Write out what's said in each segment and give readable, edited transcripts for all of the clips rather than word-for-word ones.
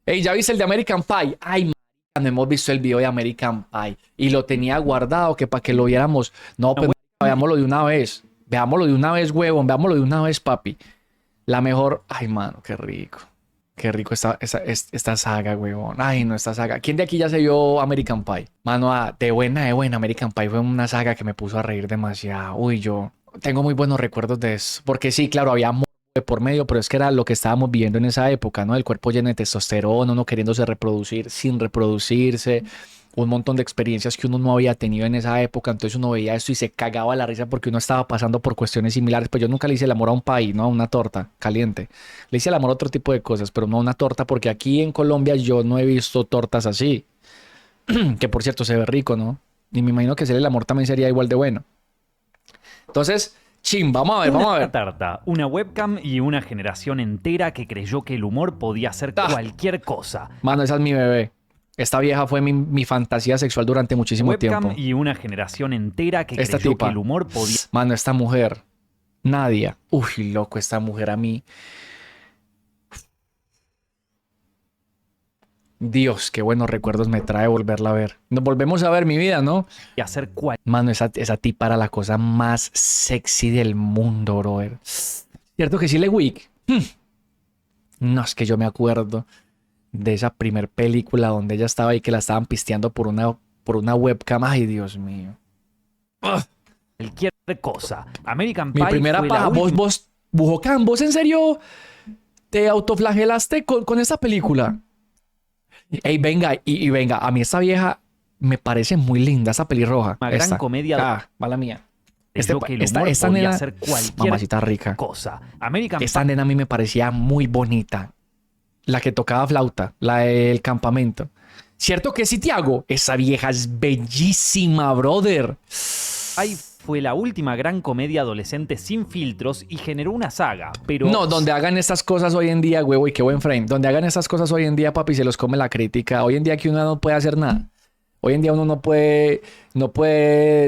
Ey, ¿ya viste el de American Pie? Ay, marica, no hemos visto el video de American Pie. Y lo tenía guardado que para que lo viéramos. No, pues veámoslo de una vez. Veámoslo de una vez, huevón. Veámoslo de una vez, papi. La mejor. Ay, mano, qué rico. Qué rico esta saga, huevón. Ay, no, esta saga. ¿Quién de aquí ya se vio American Pie? Mano, de buena, American Pie fue una saga que me puso a reír demasiado. Uy, yo tengo muy buenos recuerdos de eso. Porque sí, claro, había de por medio, pero es que era lo que estábamos viviendo en esa época, ¿no? El cuerpo lleno de testosterona, uno queriéndose reproducir sin reproducirse, un montón de experiencias que uno no había tenido en esa época, entonces uno veía esto y se cagaba la risa porque uno estaba pasando por cuestiones similares. Pues yo nunca le hice el amor a un país, ¿no? A una torta caliente. Le hice el amor a otro tipo de cosas, pero no a una torta, porque aquí en Colombia yo no he visto tortas así, que por cierto se ve rico, ¿no? Y me imagino que hacer el amor también sería igual de bueno. Entonces... Chin, vamos a ver, vamos a ver. Tarta, una webcam y una generación entera que creyó que el humor podía ser cualquier cosa. Mano, esa es mi bebé. Esta vieja fue mi fantasía sexual durante muchísimo tiempo. Y una generación entera que creyó que el humor podía... Mano, esta mujer, Nadia. Uy, loco, esta mujer a mí. Dios, qué buenos recuerdos me trae volverla a ver. Nos volvemos a ver, mi vida, ¿no? Y hacer Mano, esa tipa era la cosa más sexy del mundo, brother. ¿Cierto que sí, Lewick? No, es que yo me acuerdo de esa primer película donde ella estaba ahí que la estaban pisteando por una webcam. Ay, Dios mío. Cualquier cosa. American Pie Mi primera paja. Vos, Bujocán, ¿vos en serio te autoflagelaste con esta película? Ey, venga, y venga, a mí esta vieja me parece muy linda, esa pelirroja. Una gran comedia. Mala mía. Que el humor esta podía nena, hacer cualquier mamacita rica. cosa. Esta nena a mí me parecía muy bonita. La que tocaba flauta, la del campamento. ¿Cierto que sí, Tiago? Esa vieja es bellísima, brother. Ahí fue la última gran comedia adolescente sin filtros y generó una saga, pero... No, donde hagan estas cosas hoy en día, huevo, y qué buen frame. Donde hagan estas cosas hoy en día, papi, se los come la crítica. Hoy en día que uno no puede hacer nada. Hoy en día uno no puede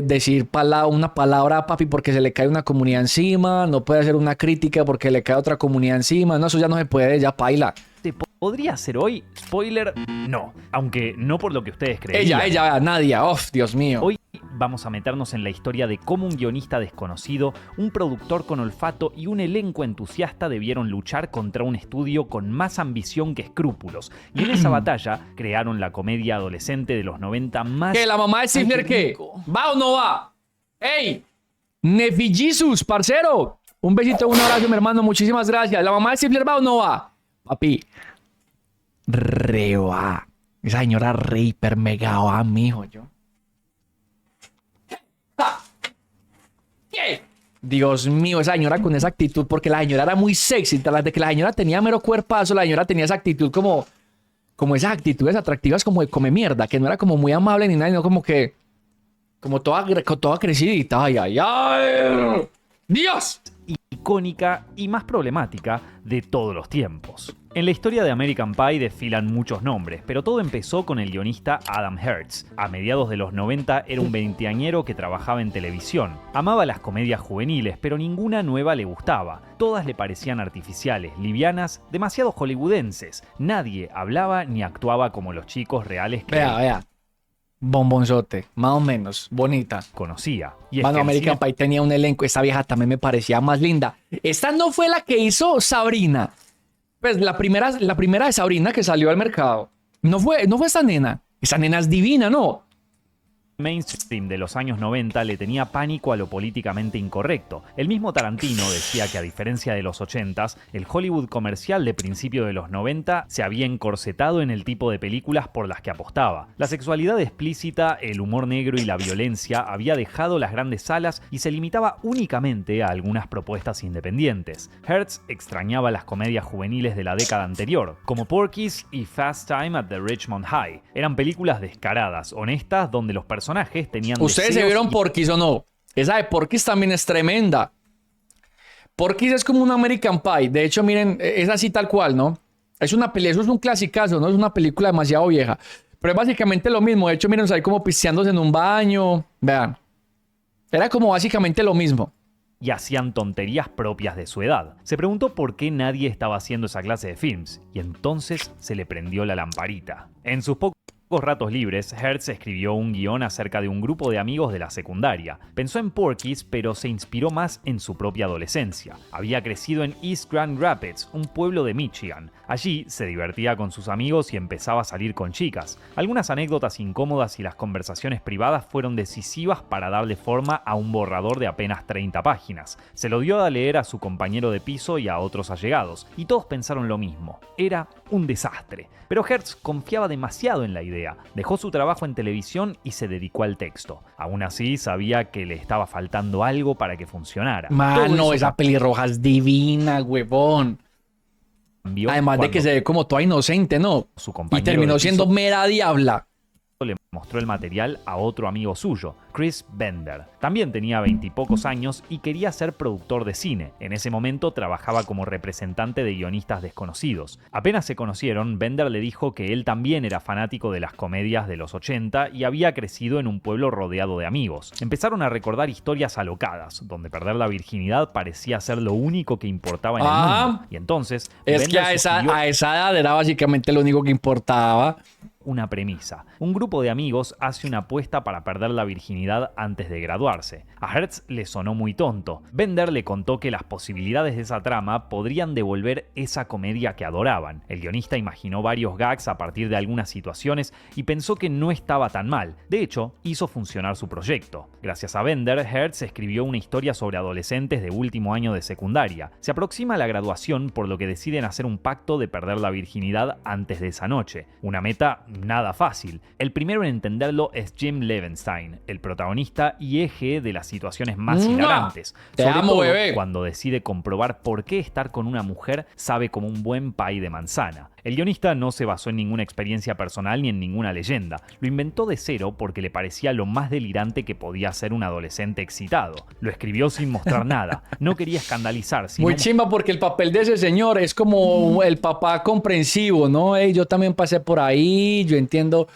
decir una palabra, papi, porque se le cae una comunidad encima. No puede hacer una crítica porque le cae otra comunidad encima. No, eso ya no se puede, ya paila. ¿Te podría ser hoy? Spoiler, no. Aunque no por lo que ustedes creían. Ella, Nadia. Oh, Dios mío. Hoy vamos a meternos en la historia de cómo un guionista desconocido, un productor con olfato y un elenco entusiasta debieron luchar contra un estudio con más ambición que escrúpulos. Y en esa batalla crearon la comedia adolescente de los 90 más... ¿Qué? ¿La mamá de Sifler qué? ¿Va o no va? ¡Ey! Nefi Jesus, parcero. Un besito, un abrazo, mi hermano. Muchísimas gracias. ¿La mamá de Sifler va o no va? Papi, re va. Esa señora re hiper mega va, mijo, yo. ¿Qué? Dios mío, esa señora con esa actitud, porque la señora era muy sexy. Tras de que la señora tenía mero cuerpazo, la señora tenía esa actitud como esas actitudes atractivas como de come mierda, que no era como muy amable ni nada, sino como que, como toda crecidita. Ay, ay, ay. ¡Dios! Icónica y más problemática de todos los tiempos. En la historia de American Pie desfilan muchos nombres, pero todo empezó con el guionista Adam Hertz. A mediados de los 90 era un veinteañero que trabajaba en televisión. Amaba las comedias juveniles, pero ninguna nueva le gustaba. Todas le parecían artificiales, livianas, demasiado hollywoodenses. Nadie hablaba ni actuaba como los chicos reales que... Vea. Bombonzote, más o menos, bonita. Conocía. Y Mano, American Pie tenía un elenco. Esa vieja también me parecía más linda. Esta no fue la que hizo Sabrina. Pues la primera de Sabrina que salió al mercado. No fue esa nena. Esa nena es divina, ¿no? Mainstream de los años 90 le tenía pánico a lo políticamente incorrecto. El mismo Tarantino decía que a diferencia de los 80s, el Hollywood comercial de principio de los 90 se había encorsetado en el tipo de películas por las que apostaba. La sexualidad explícita, el humor negro y la violencia había dejado las grandes salas y se limitaba únicamente a algunas propuestas independientes. Hertz extrañaba las comedias juveniles de la década anterior, como Porky's y Fast Time at the Richmond High. Eran películas descaradas, honestas, donde los personajes tenían... ¿Ustedes se vieron Porky's o no? Esa de Porky's también es tremenda. Porky's es como un American Pie. De hecho, miren, es así tal cual, ¿no? Es una película, eso es un clasicazo, ¿no? Es una película demasiado vieja. Pero es básicamente lo mismo. De hecho, miren, ahí como pisteándose en un baño. Vean. Era como básicamente lo mismo. y hacían tonterías propias de su edad. Se preguntó por qué nadie estaba haciendo esa clase de films, y entonces se le prendió la lamparita. En sus pocos ratos libres, Hertz escribió un guión acerca de un grupo de amigos de la secundaria. Pensó en Porky's, pero se inspiró más en su propia adolescencia. Había crecido en East Grand Rapids, un pueblo de Michigan. Allí se divertía con sus amigos y empezaba a salir con chicas. Algunas anécdotas incómodas y las conversaciones privadas fueron decisivas para darle forma a un borrador de apenas 30 páginas. Se lo dio a leer a su compañero de piso y a otros allegados, y todos pensaron lo mismo. Era un desastre. Pero Hertz confiaba demasiado en la idea. Dejó su trabajo en televisión y se dedicó al texto. Aún así, sabía que le estaba faltando algo para que funcionara. Mano, esa pelirroja es divina, huevón. Además de que se ve como toda inocente, ¿no? Y terminó siendo mera diabla. Le mostró el material a otro amigo suyo, Chris Bender. También tenía 20 y pocos años y quería ser productor de cine. En ese momento trabajaba como representante de guionistas desconocidos. Apenas se conocieron, Bender le dijo que él también era fanático de las comedias de los 80 y había crecido en un pueblo rodeado de amigos. Empezaron a recordar historias alocadas, donde perder la virginidad parecía ser lo único que importaba en el mundo. Y entonces... Es Bender que a esa edad era básicamente lo único que importaba. Una premisa. Un grupo de amigos hace una apuesta para perder la virginidad antes de graduarse. A Hertz le sonó muy tonto. Bender le contó que las posibilidades de esa trama podrían devolver esa comedia que adoraban. El guionista imaginó varios gags a partir de algunas situaciones y pensó que no estaba tan mal. De hecho, hizo funcionar su proyecto. Gracias a Bender, Hertz escribió una historia sobre adolescentes de último año de secundaria. Se aproxima la graduación, por lo que deciden hacer un pacto de perder la virginidad antes de esa noche. Una meta nada fácil. El primero en entenderlo es Jim Levenstein, el protagonista y eje de las situaciones más hilarantes. Sobre todo cuando decide comprobar por qué estar con una mujer sabe como un buen pay de manzana. El guionista no se basó en ninguna experiencia personal ni en ninguna leyenda. Lo inventó de cero porque le parecía lo más delirante que podía ser un adolescente excitado. Lo escribió sin mostrar nada. No quería escandalizar. Sino... Muy chimba porque el papel de ese señor es como el papá comprensivo, ¿no? Hey, yo también pasé por ahí, yo entiendo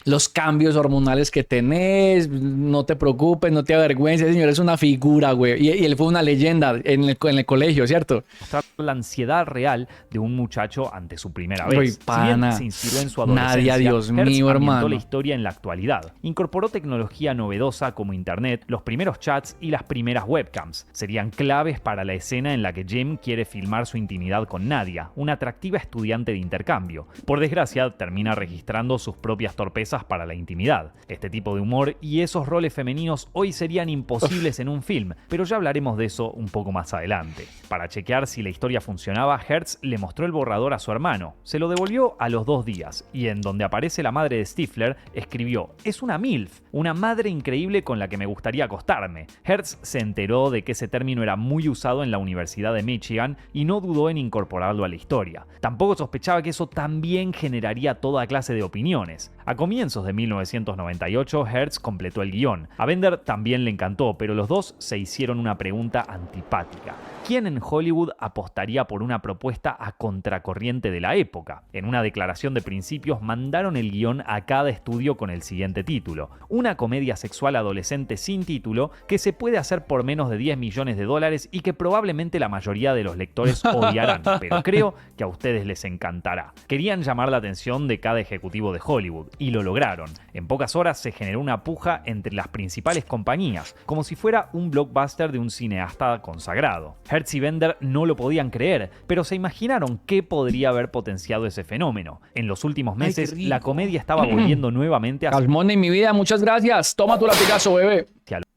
los cambios hormonales que tenés, no te preocupes, no te avergüences, el señor es una figura, güey. Y él fue una leyenda en el colegio, ¿cierto? Mostrar la ansiedad real de un muchacho ante su primera vez. Uy, pana. Si bien se inspiró en su adolescencia, Nadia, Dios mío, hermano. la historia en la actualidad. Incorporó tecnología novedosa como internet, los primeros chats y las primeras webcams. Serían claves para la escena en la que Jim quiere filmar su intimidad con Nadia, una atractiva estudiante de intercambio. Por desgracia, termina registrando sus propias torpezas para la intimidad. Este tipo de humor y esos roles femeninos hoy serían imposibles en un film, pero ya hablaremos de eso un poco más adelante. Para chequear si la historia funcionaba, Hertz le mostró el borrador a su hermano. Se lo devolvió a los 2 días y en donde aparece la madre de Stifler, escribió: "Es una MILF, una madre increíble con la que me gustaría acostarme". Hertz se enteró de que ese término era muy usado en la Universidad de Michigan y no dudó en incorporarlo a la historia. Tampoco sospechaba que eso también generaría toda clase de opiniones. A comienzos de 1998, Hertz completó el guión. A Bender también le encantó, pero los dos se hicieron una pregunta antipática. ¿Quién en Hollywood apostaría por una propuesta a contracorriente de la época? En una declaración de principios mandaron el guión a cada estudio con el siguiente título: una comedia sexual adolescente sin título que se puede hacer por menos de $10 millones y que probablemente la mayoría de los lectores odiarán, pero creo que a ustedes les encantará. Querían llamar la atención de cada ejecutivo de Hollywood y lo lograron. En pocas horas se generó una puja entre las principales compañías, como si fuera un blockbuster de un cineasta consagrado. Hertz y Bender no lo podían creer, pero se imaginaron qué podría haber potenciado ese fenómeno. En los últimos meses, la comedia estaba volviendo nuevamente a... Calmón en mi vida, muchas gracias. Toma tu latigazo, bebé.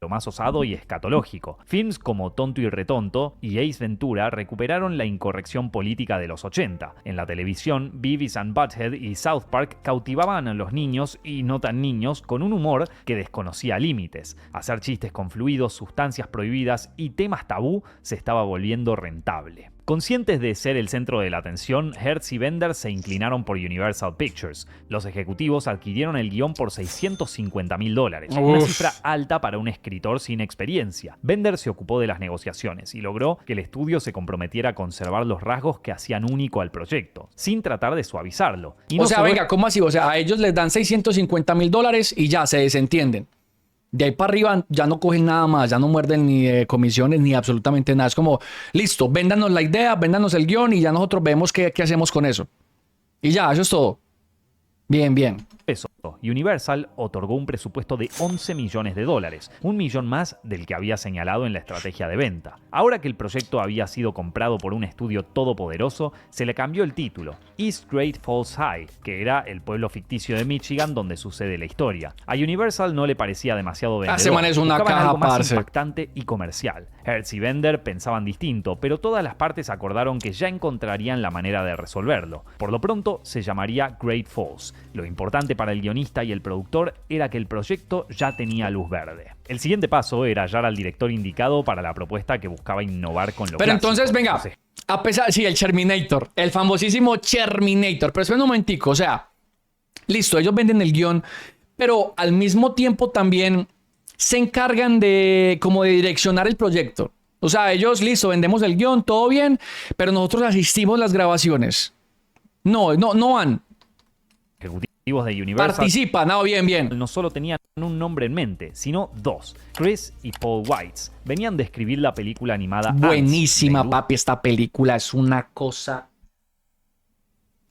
Lo más osado y escatológico. Films como Tonto y Retonto y Ace Ventura recuperaron la incorrección política de los 80. En la televisión, Beavis and Butthead y South Park cautivaban a los niños y no tan niños con un humor que desconocía límites. Hacer chistes con fluidos, sustancias prohibidas y temas tabú se estaba volviendo rentable. Conscientes de ser el centro de la atención, Hertz y Bender se inclinaron por Universal Pictures. Los ejecutivos adquirieron el guión por $650,000, una cifra alta para un escritor sin experiencia. Bender se ocupó de las negociaciones y logró que el estudio se comprometiera a conservar los rasgos que hacían único al proyecto, sin tratar de suavizarlo. Y no venga, ¿cómo así? O sea, a ellos les dan $650,000 y ya se desentienden. De ahí para arriba ya no cogen nada más, ya no muerden ni de comisiones ni absolutamente nada. Es como, listo, véndanos la idea, véndanos el guión y ya nosotros vemos qué hacemos con eso. Y ya, eso es todo. Bien, bien. Peso. Universal otorgó un presupuesto de $11 millones, un millón más del que había señalado en la estrategia de venta. Ahora que el proyecto había sido comprado por un estudio todopoderoso, se le cambió el título, East Great Falls High, que era el pueblo ficticio de Michigan donde sucede la historia. A Universal no le parecía demasiado vendedor. Ese man es una buscaban caja, algo más parce. impactante y comercial. Hertz y Bender pensaban distinto, pero todas las partes acordaron que ya encontrarían la manera de resolverlo. Por lo pronto se llamaría Great Falls. Lo importante para el guionista y el productor era que el proyecto ya tenía luz verde. El siguiente paso era hallar al director indicado para la propuesta que buscaba innovar con lo Pero clásico. entonces, venga, Entonces, a pesar, sí, el Terminator, el famosísimo Terminator. Pero espera un momentico, o sea, listo, ellos venden el guión, pero al mismo tiempo también se encargan de como de direccionar el proyecto. O sea, ellos, listo, vendemos el guión, todo bien, pero nosotros asistimos las grabaciones. No van. ejecutivos de Universal Participan, no, bien. no solo tenían un nombre en mente, sino dos, Chris y Paul Weitz. Venían de escribir la película animada Ants, Buenísima, de papi, esta película es una cosa...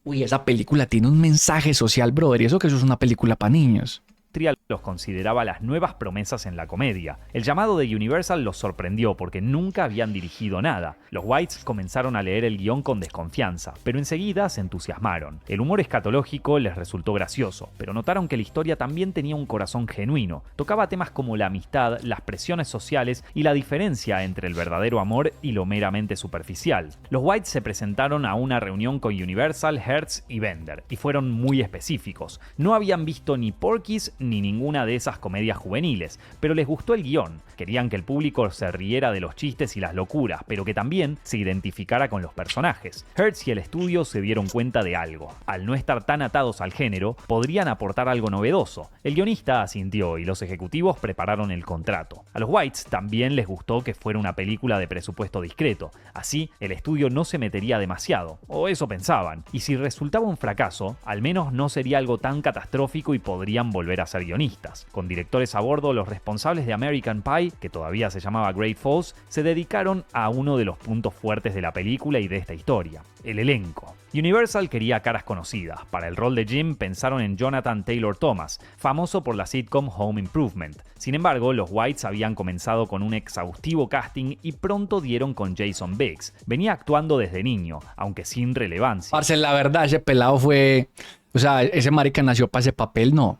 Uy, esa película tiene un mensaje social, brother, y eso que eso es una película para niños. industria los consideraba las nuevas promesas en la comedia. El llamado de Universal los sorprendió porque nunca habían dirigido nada. Los Weitz comenzaron a leer el guión con desconfianza, pero enseguida se entusiasmaron. El humor escatológico les resultó gracioso, pero notaron que la historia también tenía un corazón genuino. Tocaba temas como la amistad, las presiones sociales y la diferencia entre el verdadero amor y lo meramente superficial. Los Weitz se presentaron a una reunión con Universal, Hertz y Bender, y fueron muy específicos. No habían visto ni Porky's ni ninguna de esas comedias juveniles, pero les gustó el guión. Querían que el público se riera de los chistes y las locuras, pero que también se identificara con los personajes. Hertz y el estudio se dieron cuenta de algo. Al no estar tan atados al género, podrían aportar algo novedoso. El guionista asintió y los ejecutivos prepararon el contrato. A los Weitz también les gustó que fuera una película de presupuesto discreto. Así, el estudio no se metería demasiado, o eso pensaban. Y si resultaba un fracaso, al menos no sería algo tan catastrófico y podrían volver a ser guionistas. Con directores a bordo, los responsables de American Pie, que todavía se llamaba Great Falls, se dedicaron a uno de los puntos fuertes de la película y de esta historia: el elenco. Universal quería caras conocidas. Para el rol de Jim pensaron en Jonathan Taylor Thomas, famoso por la sitcom Home Improvement. Sin embargo, los Weitz habían comenzado con un exhaustivo casting y pronto dieron con Jason Biggs. Venía actuando desde niño, aunque sin relevancia. Parce, la verdad, ese pelado fue... O sea, ese marica nació para ese papel, no.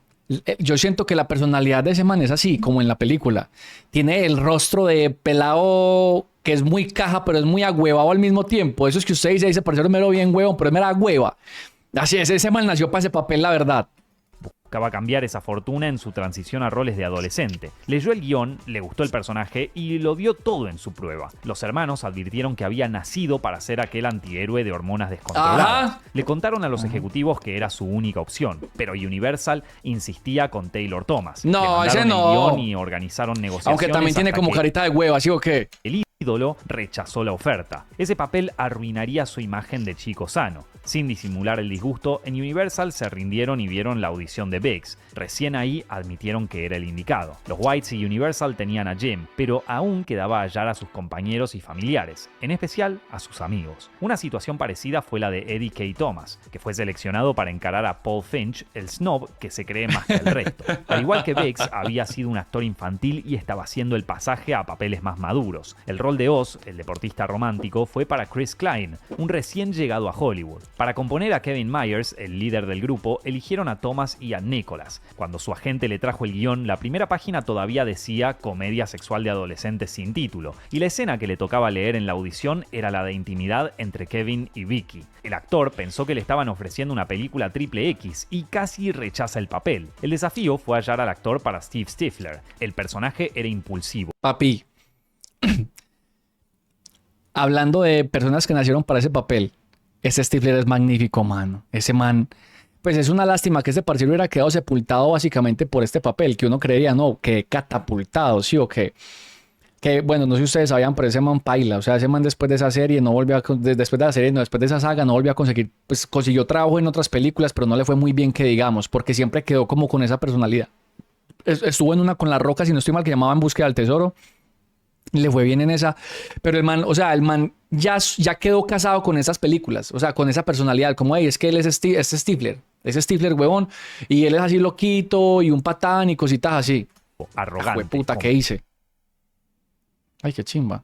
Yo siento que la personalidad de ese man es así, como en la película. Tiene el rostro de pelado que es muy caja, pero es muy agüevado al mismo tiempo. Eso es que usted dice, parece mero bien huevón, pero es mera hueva. Así es, ese man nació para ese papel, la verdad. Buscaba cambiar esa fortuna en su transición a roles de adolescente. Leyó el guión, le gustó el personaje y lo dio todo en su prueba. Los hermanos advirtieron que había nacido para ser aquel antihéroe de hormonas descontroladas. Le contaron a los ejecutivos que era su única opción, pero Universal insistía con Taylor Thomas. No, Le mandaron ese no. el guión y organizaron negociaciones. Aunque también tiene hasta como que carita de hueva, ¿sí o qué? el ídolo rechazó la oferta. Ese papel arruinaría su imagen de chico sano. Sin disimular el disgusto, en Universal se rindieron y vieron la audición de Biggs. Recién ahí admitieron que era el indicado. Los Weitz y Universal tenían a Jim, pero aún quedaba hallar a sus compañeros y familiares, en especial a sus amigos. Una situación parecida fue la de Eddie K. Thomas, que fue seleccionado para encarar a Paul Finch, el snob que se cree más que el resto. Al igual que Biggs, había sido un actor infantil y estaba haciendo el pasaje a papeles más maduros. El rol de Oz, el deportista romántico, fue para Chris Klein, un recién llegado a Hollywood. Para componer a Kevin Myers, el líder del grupo, eligieron a Thomas y a Nicholas. Cuando su agente le trajo el guión, la primera página todavía decía comedia sexual de adolescentes sin título, y la escena que le tocaba leer en la audición era la de intimidad entre Kevin y Vicky. El actor pensó que le estaban ofreciendo una película triple X y casi rechaza el papel. El desafío fue hallar al actor para Steve Stifler. El personaje era impulsivo. Papi, hablando de personas que nacieron para ese papel, ese Stifler es magnífico, mano. Ese man, pues es una lástima que este parcero hubiera quedado sepultado básicamente por este papel, que uno creería, no, que catapultado, sí o qué. Que bueno, no sé si ustedes sabían, pero ese man paila. O sea, ese man después de esa serie no volvió a, después de la serie, no, después de esa saga no volvió a conseguir, pues consiguió trabajo en otras películas, pero no le fue muy bien que digamos, porque siempre quedó como con esa personalidad. estuvo en una con La Roca, si no estoy mal, que llamaba En Búsqueda del Tesoro. Le fue bien en esa. Pero el man, o sea, el man ya quedó casado con esas películas. O sea, con esa personalidad. Como, hey, es que él es Stifler. Es Stifler, huevón. Y él es así loquito y un patán y cositas así. Arrogante. Puta, ¿qué hice? Ay, qué chimba.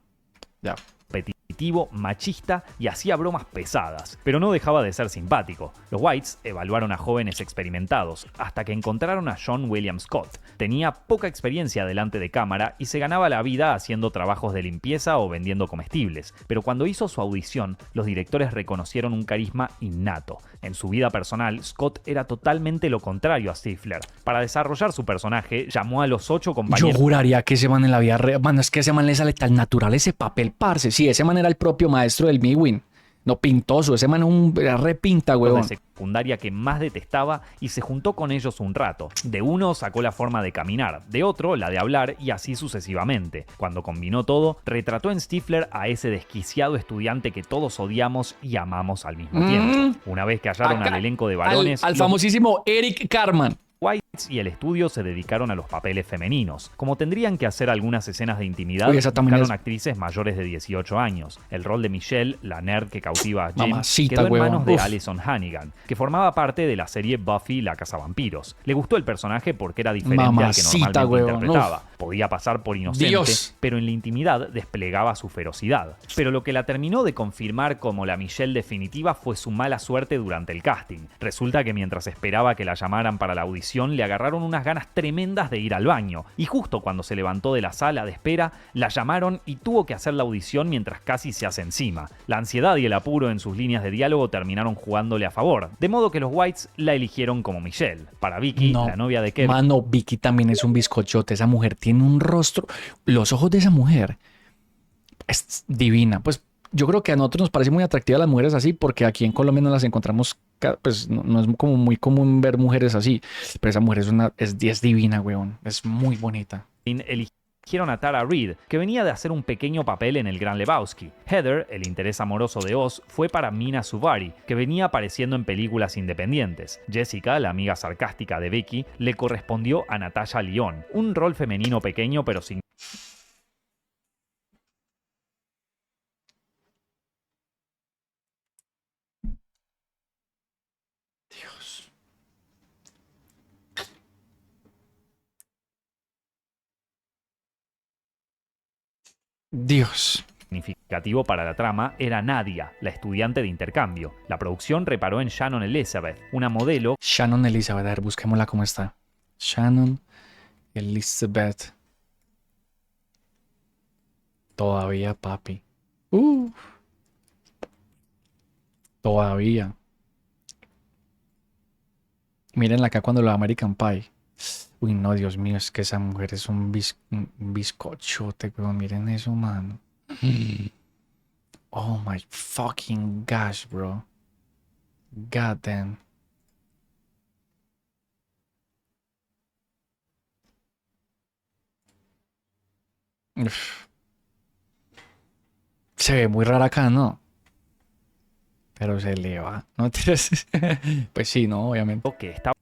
Ya. Competitivo, machista y hacía bromas pesadas, pero no dejaba de ser simpático. Los Whites evaluaron a jóvenes experimentados hasta que encontraron a John William Scott. Tenía poca experiencia delante de cámara y se ganaba la vida haciendo trabajos de limpieza o vendiendo comestibles, pero cuando hizo su audición, los directores reconocieron un carisma innato. En su vida personal, Scott era totalmente lo contrario a Stifler. Para desarrollar su personaje, llamó a los 8 compañeros. Yo juraría que ese man en la vida real, mano, es que ese man le sale tan natural ese papel, parce. Sí, ese man era el propio maestro del Miwin. No, pintoso. Ese man era repinta, huevón. De secundaria que más detestaba y se juntó con ellos un rato. De uno sacó la forma de caminar, de otro la de hablar y así sucesivamente. Cuando combinó todo, retrató en Stifler a ese desquiciado estudiante que todos odiamos y amamos al mismo tiempo. Una vez que hallaron al elenco de varones... Al famosísimo Eric Cartman. Whites y el estudio se dedicaron a los papeles femeninos. Como tendrían que hacer algunas escenas de intimidad, buscaron actrices mayores de 18 años. El rol de Michelle, la nerd que cautiva a Jim, quedó en manos de Alison Hannigan, que formaba parte de la serie Buffy la cazavampiros. Le gustó el personaje porque era diferente al que normalmente interpretaba. Podía pasar por inocente, pero en la intimidad desplegaba su ferocidad. Pero lo que la terminó de confirmar como la Michelle definitiva fue su mala suerte durante el casting. Resulta que mientras esperaba que la llamaran para la audición, le agarraron unas ganas tremendas de ir al baño, y justo cuando se levantó de la sala de espera, la llamaron y tuvo que hacer la audición mientras casi se hace encima. La ansiedad y el apuro en sus líneas de diálogo terminaron jugándole a favor, de modo que los Whites la eligieron como Michelle. Para Vicky, la novia de Kevin... Mano, Vicky también es un bizcochote. Esa mujer tiene un rostro... Los ojos de esa mujer es divina. Pues yo creo que a nosotros nos parece muy atractiva las mujeres así, porque aquí en Colombia no las encontramos, pues no es como muy común ver mujeres así, pero esa mujer es divina, weón, es muy bonita. Eligieron a Tara Reid, que venía de hacer un pequeño papel en El Gran Lebowski. Heather, el interés amoroso de Oz, fue para Mina Suvari, que venía apareciendo en películas independientes. Jessica, la amiga sarcástica de Vicky, le correspondió a Natasha Lyonne, un rol femenino pequeño pero sin... Dios. Significativo para la trama era Nadia, la estudiante de intercambio. La producción reparó en Shannon Elizabeth, una modelo... Shannon Elizabeth, a ver, busquémosla cómo está. Shannon Elizabeth. Todavía, papi. Todavía. Mírenla acá cuando lo de American Pie. Uy, no, Dios mío, es que esa mujer es un bizcochote, pero miren eso, mano. Oh my fucking gosh, bro. God damn. Uf. Se ve muy rara acá, ¿no? Pero se le va. ¿No? Pues sí, no, obviamente. Que estaba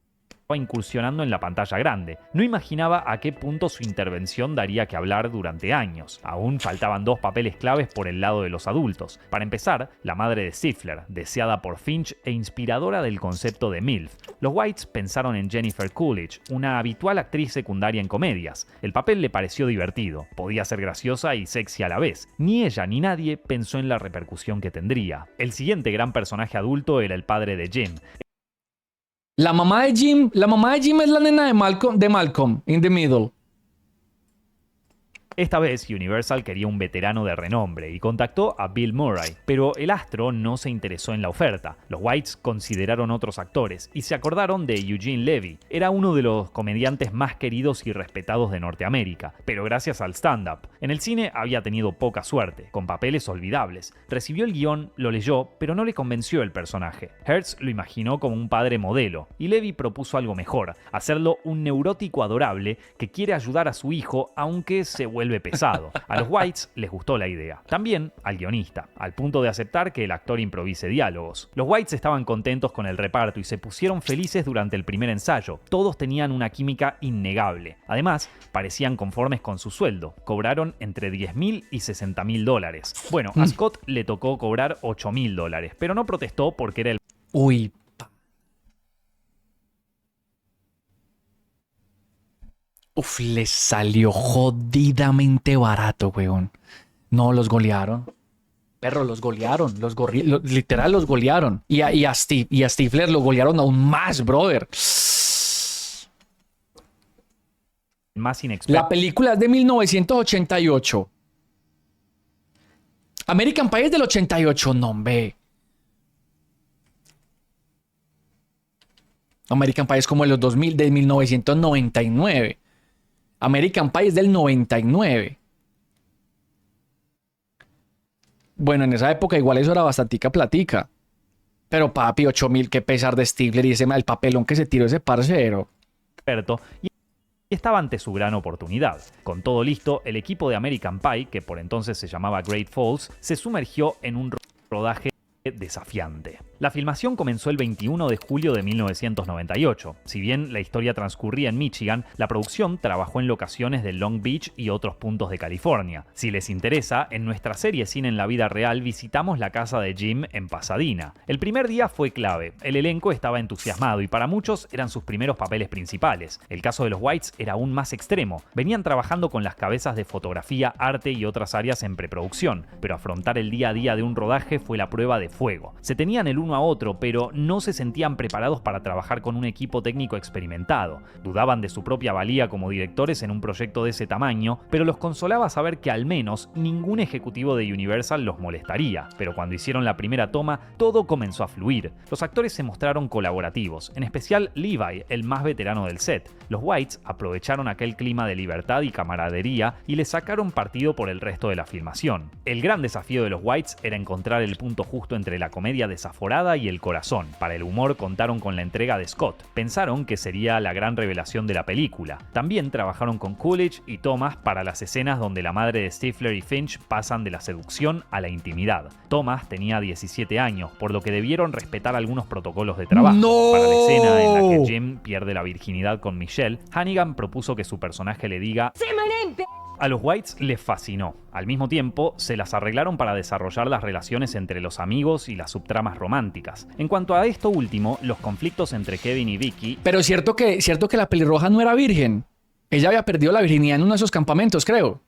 incursionando en la pantalla grande. No imaginaba a qué punto su intervención daría que hablar durante años. Aún faltaban 2 papeles claves por el lado de los adultos. Para empezar, la madre de Stifler, deseada por Finch e inspiradora del concepto de MILF. Los Whites pensaron en Jennifer Coolidge, una habitual actriz secundaria en comedias. El papel le pareció divertido, podía ser graciosa y sexy a la vez. Ni ella ni nadie pensó en la repercusión que tendría. El siguiente gran personaje adulto era el padre de Jim. La mamá de Jim es la nena de Malcolm in the Middle. Esta vez Universal quería un veterano de renombre y contactó a Bill Murray, pero el astro no se interesó en la oferta. Los Whites consideraron otros actores y se acordaron de Eugene Levy. Era uno de los comediantes más queridos y respetados de Norteamérica, pero gracias al stand-up. En el cine había tenido poca suerte, con papeles olvidables. Recibió el guión, lo leyó, pero no le convenció el personaje. Hertz lo imaginó como un padre modelo, y Levy propuso algo mejor, hacerlo un neurótico adorable que quiere ayudar a su hijo aunque se vuelve vuelve pesado. A los Whites les gustó la idea. También al guionista, al punto de aceptar que el actor improvise diálogos. Los Whites estaban contentos con el reparto y se pusieron felices durante el primer ensayo. Todos tenían una química innegable. Además, parecían conformes con su sueldo. Cobraron entre $10,000 y $60,000. Bueno, a Scott le tocó cobrar $8,000, pero no protestó porque era el... Uy. Uf, les salió jodidamente barato, weón. No, los golearon. Perro, los golearon. Literal, los golearon. Y a Stifler lo golearon aún más, brother. más inexperto. La película es de 1988. American Pie es del 88, no, hombre. American Pie es como de los 2000, de 1999. American Pie es del 99. Bueno, en esa época igual eso era bastantica platica. Pero papi, 8,000, qué pesar de Stifler y el papelón que se tiró ese parcero. Y estaba ante su gran oportunidad. Con todo listo, el equipo de American Pie, que por entonces se llamaba Great Falls, se sumergió en un rodaje desafiante. La filmación comenzó el 21 de julio de 1998. Si bien la historia transcurría en Michigan, la producción trabajó en locaciones de Long Beach y otros puntos de California. Si les interesa, en nuestra serie Cine en la Vida Real visitamos la casa de Jim en Pasadena. El primer día fue clave. El elenco estaba entusiasmado y para muchos eran sus primeros papeles principales. El caso de los Whites era aún más extremo. Venían trabajando con las cabezas de fotografía, arte y otras áreas en preproducción, pero afrontar el día a día de un rodaje fue la prueba de fuego. Se tenían el uno a otro, pero no se sentían preparados para trabajar con un equipo técnico experimentado. Dudaban de su propia valía como directores en un proyecto de ese tamaño, pero los consolaba saber que al menos ningún ejecutivo de Universal los molestaría. Pero cuando hicieron la primera toma, todo comenzó a fluir. Los actores se mostraron colaborativos, en especial Levi, el más veterano del set. Los Whites aprovecharon aquel clima de libertad y camaradería y le sacaron partido por el resto de la filmación. El gran desafío de los Whites era encontrar el punto justo entre la comedia desaforada y el corazón. Para el humor contaron con la entrega de Scott. Pensaron que sería la gran revelación de la película. También trabajaron con Coolidge y Thomas para las escenas donde la madre de Stifler y Finch pasan de la seducción a la intimidad. Thomas tenía 17 años, por lo que debieron respetar algunos protocolos de trabajo. ¡No! Para la escena en la que Jim pierde la virginidad con Michelle, Hannigan propuso que su personaje le diga a los Whites les fascinó. Al mismo tiempo, se las arreglaron para desarrollar las relaciones entre los amigos y las subtramas románticas. En cuanto a esto último, los conflictos entre Kevin y Vicky... Pero cierto que la pelirroja no era virgen. Ella había perdido la virginidad en uno de esos campamentos, creo.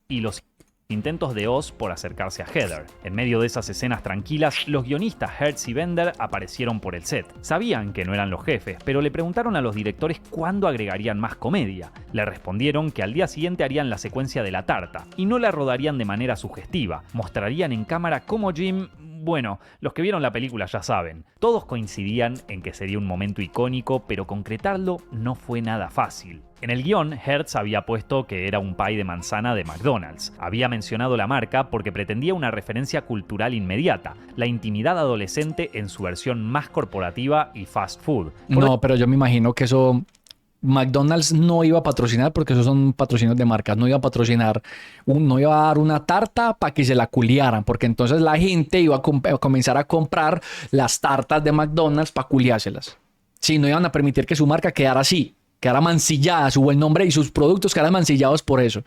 Y los intentos de Oz por acercarse a Heather. En medio de esas escenas tranquilas, los guionistas Hertz y Bender aparecieron por el set. Sabían que no eran los jefes, pero le preguntaron a los directores cuándo agregarían más comedia. Le respondieron que al día siguiente harían la secuencia de la tarta, y no la rodarían de manera sugestiva. Mostrarían en cámara cómo Jim... Bueno, los que vieron la película ya saben. Todos coincidían en que sería un momento icónico, pero concretarlo no fue nada fácil. En el guión, Hertz había puesto que era un pie de manzana de McDonald's. Había mencionado la marca porque pretendía una referencia cultural inmediata, la intimidad adolescente en su versión más corporativa y fast food. No, pero yo me imagino que eso... McDonald's no iba a patrocinar porque esos son patrocinios de marcas. No iba a patrocinar, no iba a dar una tarta para que se la culiaran, porque entonces la gente iba a comenzar a comprar las tartas de McDonald's para culiárselas. Sí, no iban a permitir que su marca quedara así, quedara mancillada, su buen nombre y sus productos quedaran mancillados por eso.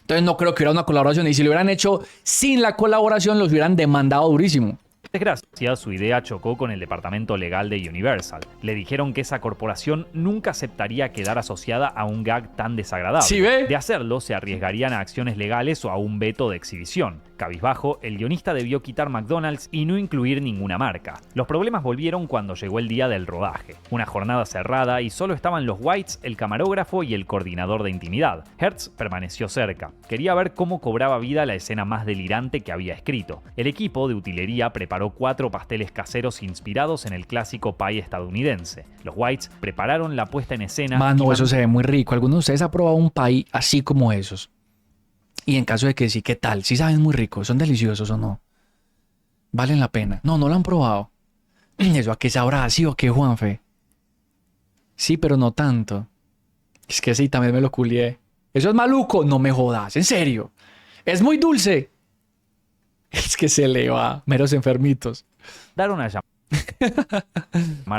Entonces no creo que hubiera una colaboración, y si lo hubieran hecho sin la colaboración los hubieran demandado durísimo. Desgracia, su idea chocó con el departamento legal de Universal. Le dijeron que esa corporación nunca aceptaría quedar asociada a un gag tan desagradable. ¿Sí ve? De hacerlo, se arriesgarían a acciones legales o a un veto de exhibición. Cabizbajo, el guionista debió quitar McDonald's y no incluir ninguna marca. Los problemas volvieron cuando llegó el día del rodaje. Una jornada cerrada y solo estaban los Whites, el camarógrafo y el coordinador de intimidad. Hertz permaneció cerca. Quería ver cómo cobraba vida la escena más delirante que había escrito. El equipo de utilería preparó 4 pasteles caseros inspirados en el clásico pie estadounidense. Los Whites prepararon la puesta en escena... Mano, eso se ve muy rico. ¿Alguno de ustedes ha probado un pie así como esos? Y en caso de que sí, ¿qué tal? ¿Sí saben muy ricos? ¿Son deliciosos o no? ¿Valen la pena? No, no lo han probado. ¿Eso a qué sabrá? ¿Sí o qué, Juanfe? Sí, pero no tanto. Es que sí, también me lo culié. ¿Eso es maluco? No me jodas, en serio. Es muy dulce. Es que se le va, meros enfermitos. Daron a llamar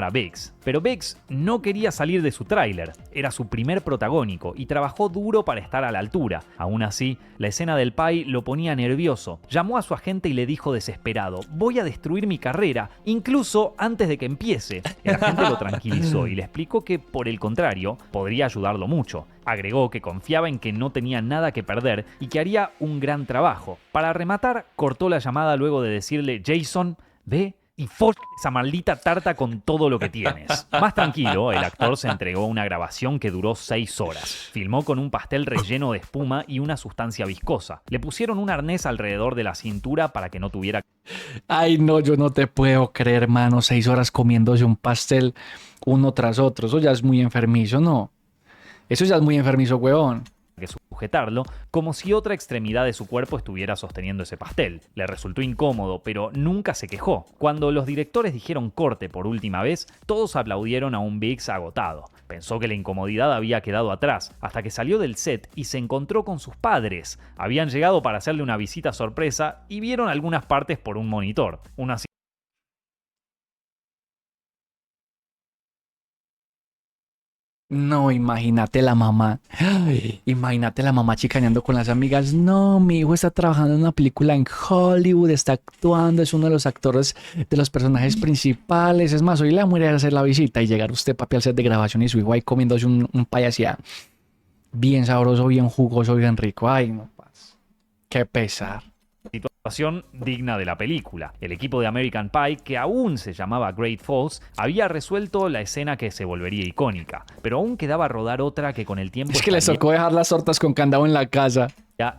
a Biggs, pero Biggs no quería salir de su tráiler, era su primer protagónico y trabajó duro para estar a la altura. Aún así, la escena del pie lo ponía nervioso. Llamó a su agente y le dijo desesperado: voy a destruir mi carrera, incluso antes de que empiece. El agente lo tranquilizó y le explicó que, por el contrario, podría ayudarlo mucho. Agregó que confiaba en que no tenía nada que perder y que haría un gran trabajo. Para rematar, cortó la llamada luego de decirle: Jason, ve y esa maldita tarta con todo lo que tienes. Más tranquilo, el actor se entregó a una grabación que duró 6 horas. Filmó con un pastel relleno de espuma y una sustancia viscosa. Le pusieron un arnés alrededor de la cintura para que no tuviera... Ay, no, yo no te puedo creer, mano. 6 horas comiéndose un pastel uno tras otro. Eso ya es muy enfermizo, ¿no? Eso ya es muy enfermizo, huevón. Que sujetarlo, como si otra extremidad de su cuerpo estuviera sosteniendo ese pastel. Le resultó incómodo, pero nunca se quejó. Cuando los directores dijeron corte por última vez, todos aplaudieron a un Biggs agotado. Pensó que la incomodidad había quedado atrás, hasta que salió del set y se encontró con sus padres. Habían llegado para hacerle una visita sorpresa y vieron algunas partes por un monitor. No, imagínate la mamá. Ay, imagínate la mamá chicaneando con las amigas. No, mi hijo está trabajando en una película en Hollywood, está actuando, es uno de los actores de los personajes principales. Es más, hoy le voy a ir a hacer la visita y llegar usted, papi, al set de grabación y su hijo ahí comiéndose un payasía bien sabroso, bien jugoso, bien rico. Ay, no pasa. Qué pesar. Situación digna de la película. El equipo de American Pie, que aún se llamaba Great Falls, había resuelto la escena que se volvería icónica, pero aún quedaba rodar otra que con el tiempo Es que les tocó dejar las tortas con candado en la casa.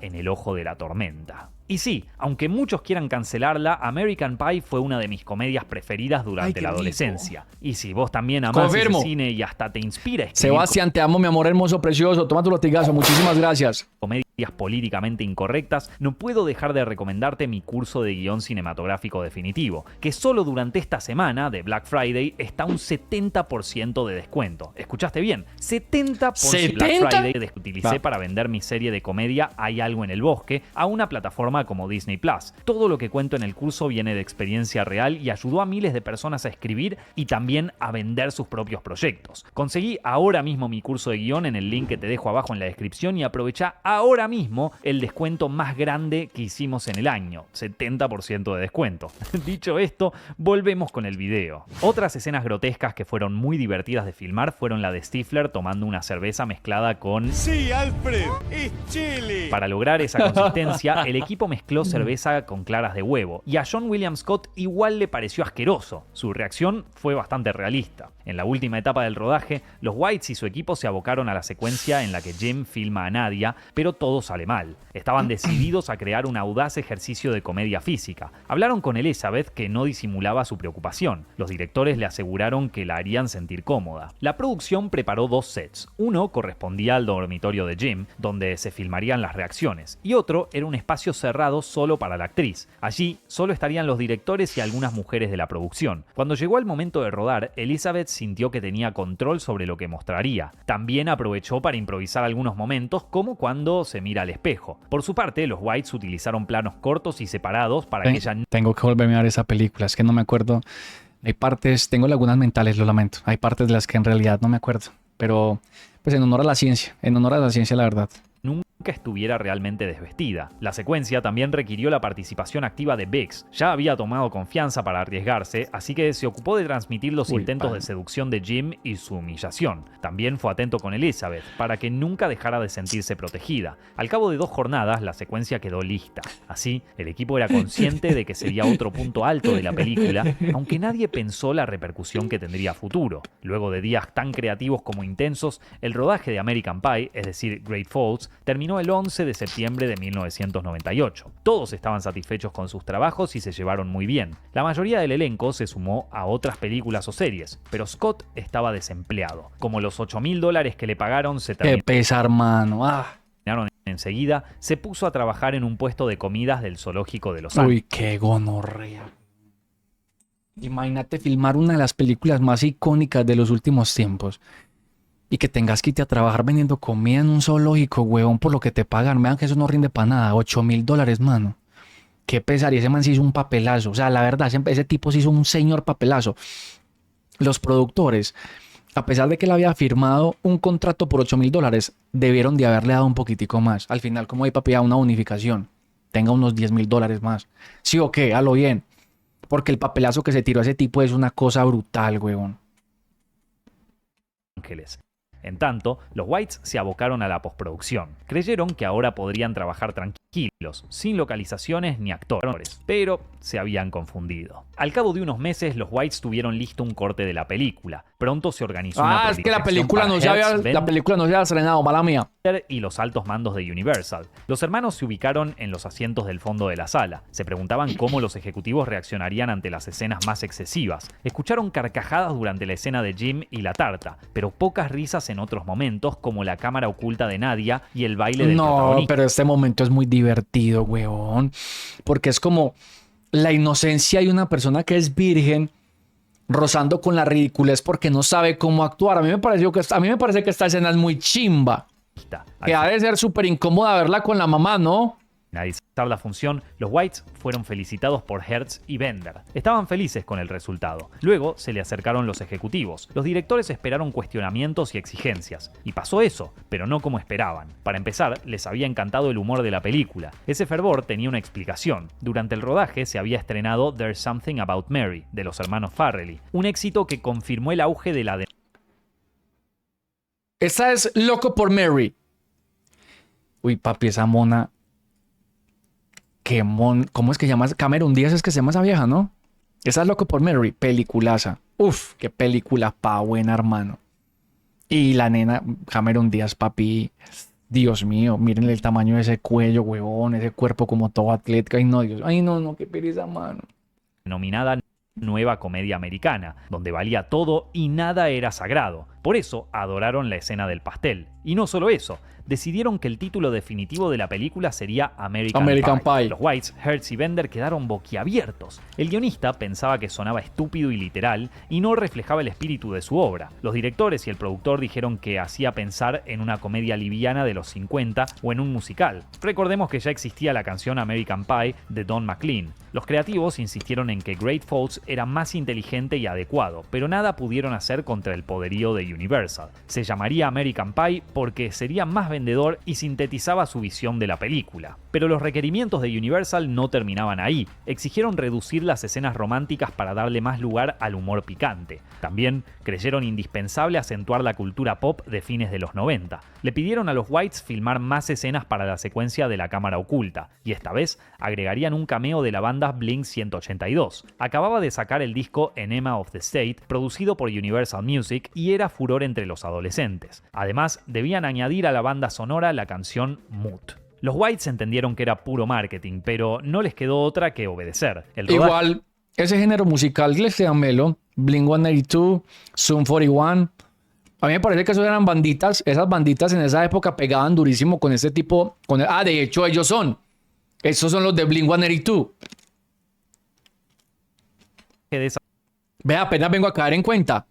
En el ojo de la tormenta. Y sí, aunque muchos quieran cancelarla, American Pie fue una de mis comedias preferidas durante la adolescencia. Y si vos también amás el cine y hasta te inspira a escribir... Sebastián, te amo, mi amor hermoso, precioso. Toma tu latigazo. Muchísimas gracias. Comedias políticamente incorrectas, no puedo dejar de recomendarte mi curso de guión cinematográfico definitivo, que solo durante esta semana de Black Friday está un 70% de descuento. ¿Escuchaste bien? 70% Black Friday que utilicé para vender mi serie de comedia Hay algo en el bosque a una plataforma como Disney Plus. Todo lo que cuento en el curso viene de experiencia real y ayudó a miles de personas a escribir y también a vender sus propios proyectos. Conseguí ahora mismo mi curso de guión en el link que te dejo abajo en la descripción y aprovecha ahora mismo el descuento más grande que hicimos en el año, 70% de descuento. Dicho esto, volvemos con el video. Otras escenas grotescas que fueron muy divertidas de filmar fueron la de Stifler tomando una cerveza mezclada con... ¡Sí, Alfred! ¡Es chile! Para lograr esa consistencia, el equipo mezcló cerveza con claras de huevo y a John William Scott igual le pareció asqueroso. Su reacción fue bastante realista. En la última etapa del rodaje, los Whites y su equipo se abocaron a la secuencia en la que Jim filma a Nadia, pero todo sale mal. Estaban decididos a crear un audaz ejercicio de comedia física. Hablaron con Elizabeth, que no disimulaba su preocupación. Los directores le aseguraron que la harían sentir cómoda. La producción preparó 2 sets. Uno correspondía al dormitorio de Jim, donde se filmarían las reacciones, y otro era un espacio cerrado solo para la actriz. Allí solo estarían los directores y algunas mujeres de la producción. Cuando llegó el momento de rodar, Elizabeth sintió que tenía control sobre lo que mostraría. También aprovechó para improvisar algunos momentos, como cuando se mira al espejo. Por su parte, los Whites utilizaron planos cortos y separados para que ella... Tengo que volverme a ver esa película, es que no me acuerdo. Hay partes, tengo lagunas mentales, lo lamento. Hay partes de las que en realidad no me acuerdo. Pero, pues en honor a la ciencia, la verdad. Nunca estuviera realmente desvestida. La secuencia también requirió la participación activa de Biggs. Ya había tomado confianza para arriesgarse, así que se ocupó de transmitir los intentos de seducción de Jim y su humillación. También fue atento con Elizabeth, para que nunca dejara de sentirse protegida. Al cabo de 2 jornadas, la secuencia quedó lista. Así, el equipo era consciente de que sería otro punto alto de la película, aunque nadie pensó la repercusión que tendría a futuro. Luego de días tan creativos como intensos, el rodaje de American Pie, es decir, Great Falls, terminó el 11 de septiembre de 1998. Todos estaban satisfechos con sus trabajos y se llevaron muy bien. La mayoría del elenco se sumó a otras películas o series, pero Scott estaba desempleado. Como los $8,000 que le pagaron se Qué pesar, mano. terminaron enseguida, se puso a trabajar en un puesto de comidas del zoológico de Los Ángeles. Uy, qué gonorrea. Imagínate filmar una de las películas más icónicas de los últimos tiempos. y que tengas que irte a trabajar vendiendo comida en un zoológico, huevón, por lo que te pagan. Vean que eso no rinde para nada. $8,000, mano. Qué pesar. Y ese man se hizo un papelazo. O sea, la verdad, ese tipo se hizo un señor papelazo. Los productores, a pesar de que él había firmado un contrato por $8,000, debieron de haberle dado un poquitico más. Al final, como hay papi, una unificación, tenga unos $10,000 más. ¿Sí o qué? A lo bien. Porque el papelazo que se tiró a ese tipo es una cosa brutal, huevón. Ángeles. En tanto, los Whites se abocaron a la postproducción. Creyeron que ahora podrían trabajar tranquilos, sin localizaciones ni actores, pero se habían confundido. Al cabo de unos meses, los Whites tuvieron listo un corte de la película. Pronto se organizó una es que la proyección película para no se Hertz, había estrenado, mala mía. y los altos mandos de Universal. Los hermanos se ubicaron en los asientos del fondo de la sala. Se preguntaban cómo los ejecutivos reaccionarían ante las escenas más excesivas. Escucharon carcajadas durante la escena de Jim y la tarta, pero pocas risas en otros momentos, como la cámara oculta de Nadia y el baile del No, protagonista. pero este momento es muy divertido, huevón. Porque es como la inocencia de una persona que es virgen rozando con la ridiculez porque no sabe cómo actuar. A mí me parece que esta escena es muy chimba. Que ha de ser súper incómoda verla con la mamá, ¿no? Finalizar la función, los Whites fueron felicitados por Hertz y Bender. Estaban felices con el resultado. Luego se le acercaron los ejecutivos. Los directores esperaron cuestionamientos y exigencias. Y pasó eso, pero no como esperaban. Para empezar, les había encantado el humor de la película. Ese fervor tenía una explicación. Durante el rodaje se había estrenado There's Something About Mary, de los hermanos Farrelly. Un éxito que confirmó el auge de la... Esta es Loco por Mary. Uy, papi, esa mona... ¿Cómo es que se llama? Cameron Díaz es que se llama esa vieja, ¿no? Esa es Loco por Mary, peliculaza. Uf, qué película pa' buena, hermano. Y la nena, Cameron Díaz, papi. Dios mío, miren el tamaño de ese cuello, huevón, ese cuerpo como todo atlético. Ay, no, Dios. Ay, no, qué pereza, mano. Denominada Nueva Comedia Americana, donde valía todo y nada era sagrado. Por eso adoraron la escena del pastel. Y no solo eso, decidieron que el título definitivo de la película sería American Pie. Los Whites, Hertz y Bender quedaron boquiabiertos. El guionista pensaba que sonaba estúpido y literal y no reflejaba el espíritu de su obra. Los directores y el productor dijeron que hacía pensar en una comedia liviana de los 50 o en un musical. Recordemos que ya existía la canción American Pie de Don McLean. Los creativos insistieron en que Great Falls era más inteligente y adecuado, pero nada pudieron hacer contra el poderío de Universal. Se llamaría American Pie porque sería más vendedor y sintetizaba su visión de la película. Pero los requerimientos de Universal no terminaban ahí. Exigieron reducir las escenas románticas para darle más lugar al humor picante. También creyeron indispensable acentuar la cultura pop de fines de los 90. Le pidieron a los Whites filmar más escenas para la secuencia de la cámara oculta, y esta vez agregarían un cameo de la banda Blink-182. Acababa de sacar el disco Enema of the State, producido por Universal Music, y era furor entre los adolescentes. Además, debían añadir a la banda sonora la canción Mood. Los Whites entendieron que era puro marketing, pero no les quedó otra que obedecer. Igual, ese género musical les queda melo. Blink-182, Sum 41. A mí me parece que esas eran banditas. Esas banditas en esa época pegaban durísimo con este tipo. De hecho, ellos son. Esos son los de Blink-182. Vea, apenas vengo a caer en cuenta.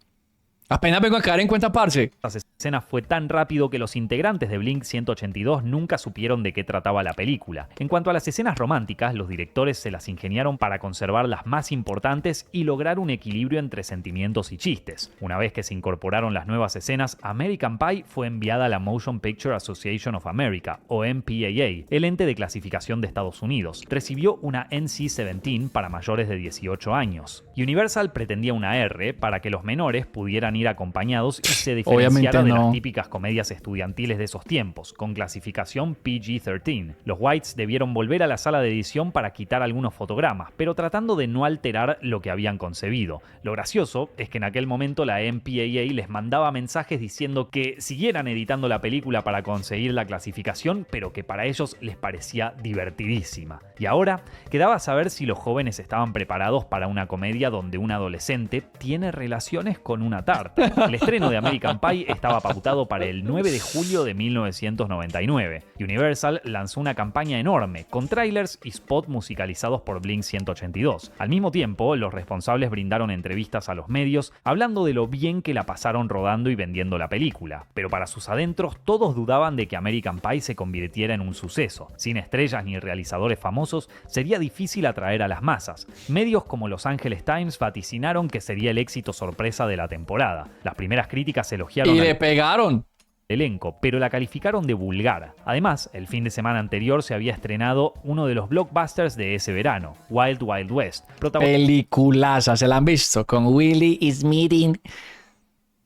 Parce. Las escenas fue tan rápido que los integrantes de Blink-182 nunca supieron de qué trataba la película. En cuanto a las escenas románticas, los directores se las ingeniaron para conservar las más importantes y lograr un equilibrio entre sentimientos y chistes. Una vez que se incorporaron las nuevas escenas, American Pie fue enviada a la Motion Picture Association of America, o MPAA, el ente de clasificación de Estados Unidos. Recibió una NC-17 para mayores de 18 años. Universal pretendía una R para que los menores pudieran ir acompañados y se diferenciara de las típicas comedias estudiantiles de esos tiempos, con clasificación PG-13. Los Whites debieron volver a la sala de edición para quitar algunos fotogramas, pero tratando de no alterar lo que habían concebido. Lo gracioso es que en aquel momento la MPAA les mandaba mensajes diciendo que siguieran editando la película para conseguir la clasificación, pero que para ellos les parecía divertidísima. Y ahora quedaba saber si los jóvenes estaban preparados para una comedia donde un adolescente tiene relaciones con una tarta. parte. El estreno de American Pie estaba pautado para el 9 de julio de 1999. Universal lanzó una campaña enorme, con trailers y spots musicalizados por Blink-182. Al mismo tiempo, los responsables brindaron entrevistas a los medios hablando de lo bien que la pasaron rodando y vendiendo la película. Pero para sus adentros, todos dudaban de que American Pie se convirtiera en un suceso. Sin estrellas ni realizadores famosos, sería difícil atraer a las masas. Medios como Los Angeles Times vaticinaron que sería el éxito sorpresa de la temporada. Las primeras críticas elogiaron Y le pegaron. elenco, pero la calificaron de vulgar. Además, el fin de semana anterior se había estrenado uno de los blockbusters de ese verano, Wild Wild West. Peliculaza, ¿se la han visto? Con Willie Smith.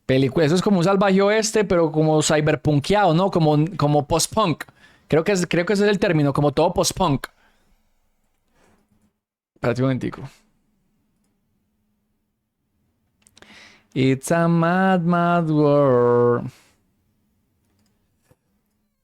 Película, eso es como un salvaje oeste, pero como cyberpunkeado, ¿no? Como post-punk. Creo que ese es el término, como todo post-punk. Espérate un momentico. It's a mad, mad world.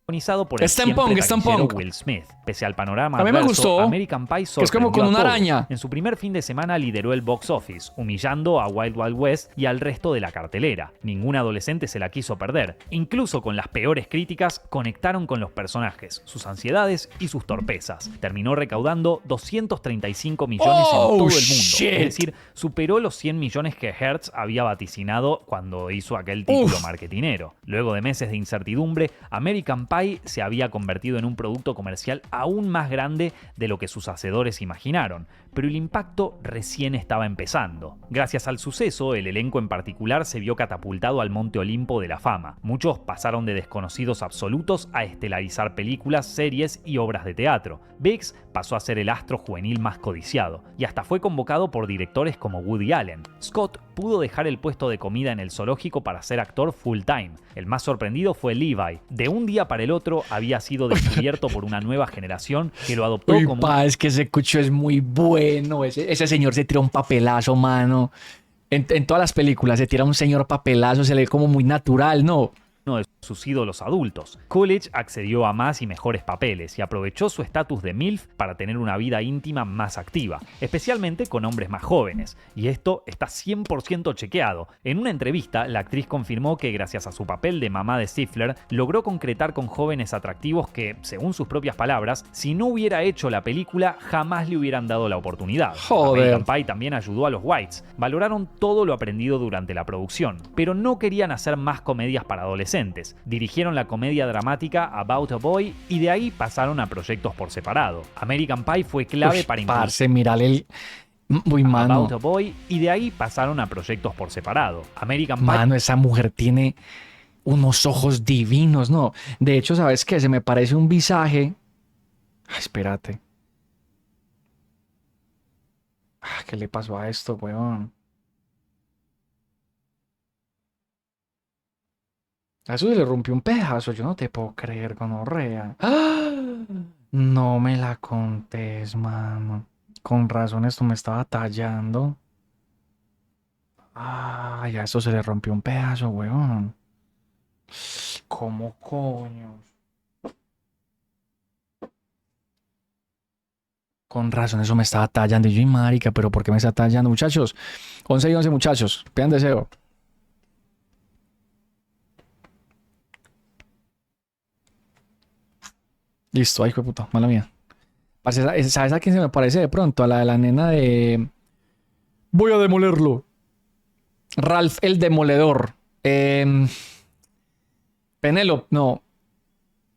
Protagonizado por el Steampunk, siempre taquillero steampunk. Will Smith. Pese al panorama A mí me adverso, gustó. American Pie Que es como sorprendió con a una todos. araña. En su primer fin de semana lideró el box office, humillando a Wild Wild West y al resto de la cartelera. Ningún adolescente se la quiso perder. Incluso con las peores críticas, conectaron con los personajes, sus ansiedades y sus torpezas. Terminó recaudando 235 millones en todo el mundo. Shit. Es decir, superó los 100 millones que Hertz había vaticinado cuando hizo aquel título marketinero. Luego de meses de incertidumbre, American Pie se había convertido en un producto comercial aún más grande de lo que sus hacedores imaginaron, pero el impacto recién estaba empezando. Gracias al suceso, el elenco en particular se vio catapultado al Monte Olimpo de la fama. Muchos pasaron de desconocidos absolutos a estelarizar películas, series y obras de teatro. Biggs pasó a ser el astro juvenil más codiciado, y hasta fue convocado por directores como Woody Allen. Scott pudo dejar el puesto de comida en el zoológico para ser actor full time. El más sorprendido fue Levi. De un día para el otro había sido descubierto por una nueva generación que lo adoptó Uy, como pa, es que ese cucho es muy bueno. Ese señor se tira un papelazo, mano. En todas las películas se tira un señor papelazo, se le ve como muy natural, ¿no? uno de sus ídolos adultos. Coolidge accedió a más y mejores papeles y aprovechó su estatus de MILF para tener una vida íntima más activa, especialmente con hombres más jóvenes, y esto está 100% chequeado. En una entrevista, la actriz confirmó que gracias a su papel de mamá de Stifler, logró concretar con jóvenes atractivos que, según sus propias palabras, si no hubiera hecho la película, jamás le hubieran dado la oportunidad. Joder. American Pie también ayudó a los Whites. Valoraron todo lo aprendido durante la producción, pero no querían hacer más comedias para adolescentes. Dirigieron la comedia dramática About a Boy y de ahí pasaron a proyectos por separado. American Pie fue clave para impulsar parce, mirale el... Uy, mano. About a Boy y de ahí pasaron a proyectos por separado. American Pie Mano, esa mujer tiene unos ojos divinos, ¿no? De hecho, ¿sabes qué? Se me parece un visaje. Ay, espérate. ¿Qué le pasó a esto, weón? A eso se le rompió un pedazo. Yo no te puedo creer, gonorrea. ¡Ah! No me la contés, mano. Con razón esto me estaba tallando. Ay, a eso se le rompió un pedazo, weón. ¿Cómo coño? Con razón eso me estaba tallando. Y yo, y marica, ¿pero por qué me está tallando? Muchachos, 11 y 11, muchachos. Pidan deseo. Listo, ay, hijo de puta, mala mía. Parce, ¿sabes a quién se me parece de pronto? A la de la nena de... Voy a demolerlo. Ralph el Demoledor. Penélope, no.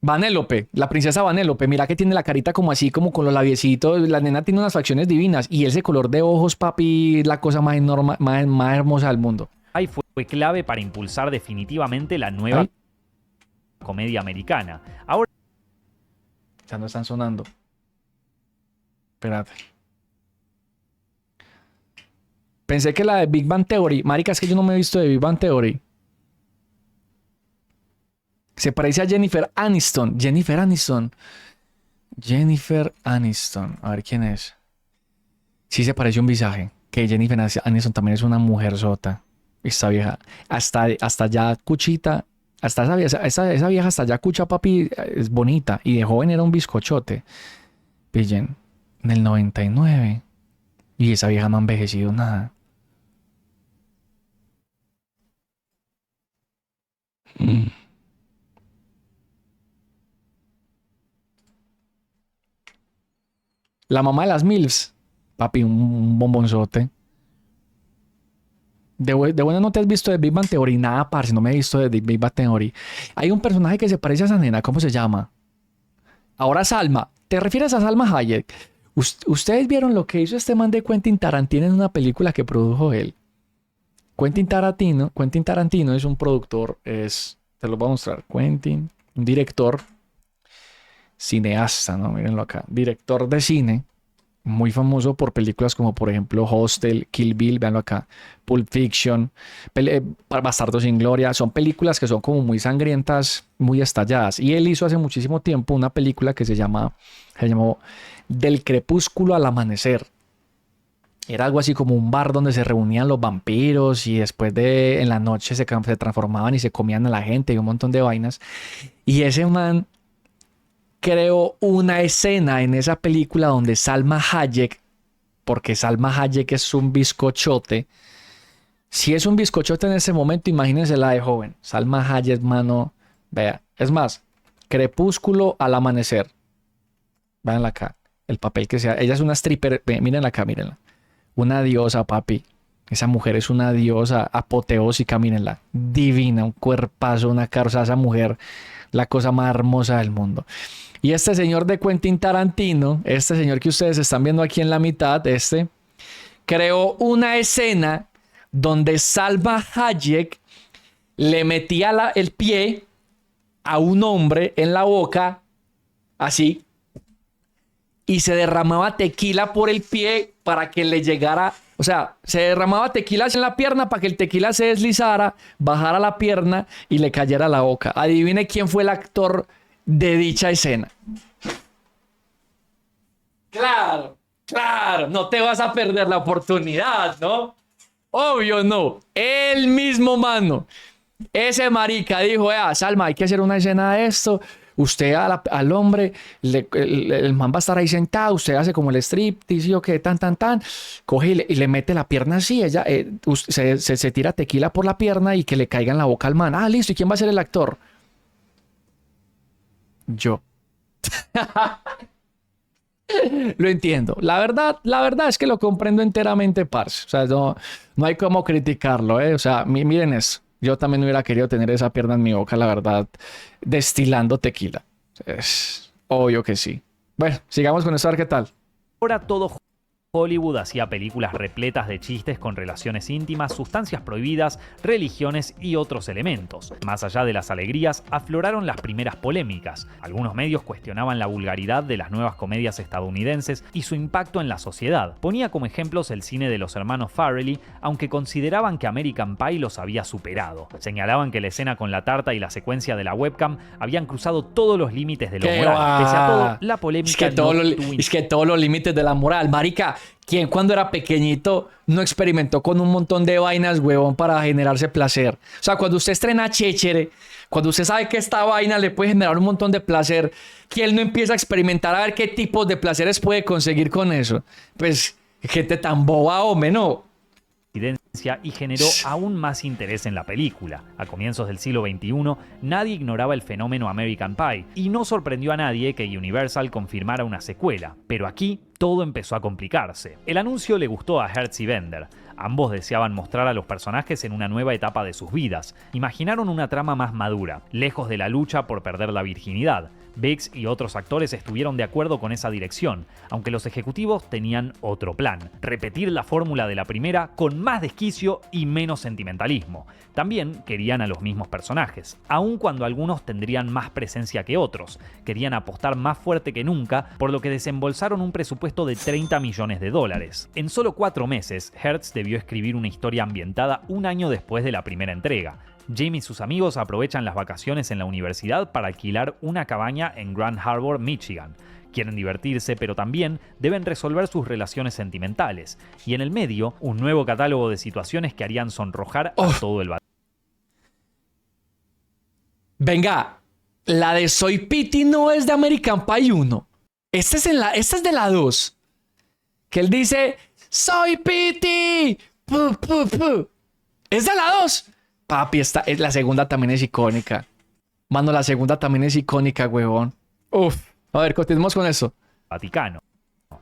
Vanélope, la princesa Vanélope. Mira que tiene la carita como así, como con los labiecitos. La nena tiene unas facciones divinas. Y ese color de ojos, papi, la cosa más, más hermosa del mundo. fue clave para impulsar definitivamente la nueva comedia americana. Ahora Ya no están sonando. Espérate. Pensé que la de Big Bang Theory. Marica, es que yo no me he visto de Big Bang Theory. Se parece a Jennifer Aniston. Jennifer Aniston. Jennifer Aniston. A ver quién es. Sí se parece un visaje. Que Jennifer Aniston también es una mujer sota. Esta vieja. Hasta ya cuchita. Hasta esa vieja hasta ya cucha, papi, es bonita. Y de joven era un bizcochote. Pillen. En el 99. Y esa vieja no ha envejecido nada. Mm. La mamá de las MILFs. Papi, un bombonzote. De buena no te has visto de Big Bang Theory. Nada, parce, no me he visto de Big Bang Theory. Hay un personaje que se parece a esa nena. ¿Cómo se llama? Ahora Salma. ¿Te refieres a Salma Hayek? ¿Ustedes vieron lo que hizo este man de Quentin Tarantino en una película que produjo él? Quentin Tarantino es un productor, te lo voy a mostrar. Quentin, un director, cineasta, ¿no? Mírenlo acá. Director de cine, muy famoso por películas como, por ejemplo, Hostel, Kill Bill, véanlo acá, Pulp Fiction, Bastardos sin Gloria. Son películas que son como muy sangrientas, muy estalladas. Y él hizo hace muchísimo tiempo una película que se llamó Del crepúsculo al amanecer. Era algo así como un bar donde se reunían los vampiros y después en la noche se transformaban y se comían a la gente y un montón de vainas. Y ese man creó una escena en esa película donde Salma Hayek, porque Salma Hayek es un bizcochote. Si es un bizcochote en ese momento, imagínense la de joven. Salma Hayek, mano, vea. Es más, crepúsculo al amanecer. Veanla acá, el papel que sea. Ella es una stripper, mírenla acá, mírenla. Una diosa, papi. Esa mujer es una diosa apoteósica, mírenla. Divina, un cuerpazo, una cara. O sea, esa mujer, la cosa más hermosa del mundo. Y este señor de Quentin Tarantino, este señor que ustedes están viendo aquí en la mitad, creó una escena donde Salma Hayek le metía el pie a un hombre en la boca, así, y se derramaba tequila por el pie para que le llegara, o sea, se derramaba tequila en la pierna para que el tequila se deslizara, bajara la pierna y le cayera a la boca. Adivine quién fue el actor de dicha escena. Claro, claro, no te vas a perder la oportunidad, ¿no? Obvio no, el mismo mano. Ese marica dijo, Salma, hay que hacer una escena de esto. Usted al hombre, el man va a estar ahí sentado, usted hace como el striptease, o que tan, coge y le mete la pierna así, ella se tira tequila por la pierna y que le caiga en la boca al man. Ah, listo, ¿y quién va a ser el actor? Yo. Lo entiendo. La verdad es que lo comprendo enteramente, parce. O sea, no hay cómo criticarlo, ¿eh? O sea, miren eso. Yo también hubiera querido tener esa pierna en mi boca, la verdad, destilando tequila. Es obvio que sí. Bueno, sigamos con esto, a ver qué tal. Ahora todo Hollywood hacía películas repletas de chistes con relaciones íntimas, sustancias prohibidas, religiones y otros elementos. Más allá de las alegrías, afloraron las primeras polémicas. Algunos medios cuestionaban la vulgaridad de las nuevas comedias estadounidenses y su impacto en la sociedad. Ponía como ejemplos el cine de los hermanos Farrelly, aunque consideraban que American Pie los había superado. Señalaban que la escena con la tarta y la secuencia de la webcam habían cruzado todos los límites de lo moral. Pese a todo, la polémica es que todos los límites de la moral, marica. ¿Quién cuando era pequeñito no experimentó con un montón de vainas, huevón, para generarse placer? O sea, cuando usted estrena Chéchere, cuando usted sabe que esta vaina le puede generar un montón de placer, ¿quién no empieza a experimentar a ver qué tipos de placeres puede conseguir con eso? Pues, gente tan boba, hombre, ¿no? Y generó aún más interés en la película. A comienzos del siglo XXI, nadie ignoraba el fenómeno American Pie, y no sorprendió a nadie que Universal confirmara una secuela. Pero aquí todo empezó a complicarse. El anuncio le gustó a Hertz y Bender. Ambos deseaban mostrar a los personajes en una nueva etapa de sus vidas. Imaginaron una trama más madura, lejos de la lucha por perder la virginidad. Biggs y otros actores estuvieron de acuerdo con esa dirección, aunque los ejecutivos tenían otro plan: repetir la fórmula de la primera con más desquicio y menos sentimentalismo. También querían a los mismos personajes, aun cuando algunos tendrían más presencia que otros. Querían apostar más fuerte que nunca, por lo que desembolsaron un presupuesto de $30 millones. En solo 4 meses, Hertz debió escribir una historia ambientada un año después de la primera entrega. Jamie y sus amigos aprovechan las vacaciones en la universidad para alquilar una cabaña en Grand Harbor, Michigan. Quieren divertirse, pero también deben resolver sus relaciones sentimentales. Y en el medio, un nuevo catálogo de situaciones que harían sonrojar a todo el batallón. Venga, la de Soy Pity no es de American Pie 1. Esta es de la 2. Que él dice, Soy Pity. Es de la 2. Papi, la segunda también es icónica. Mano, la segunda también es icónica, huevón. Uf. A ver, continuemos con eso. Vaticano.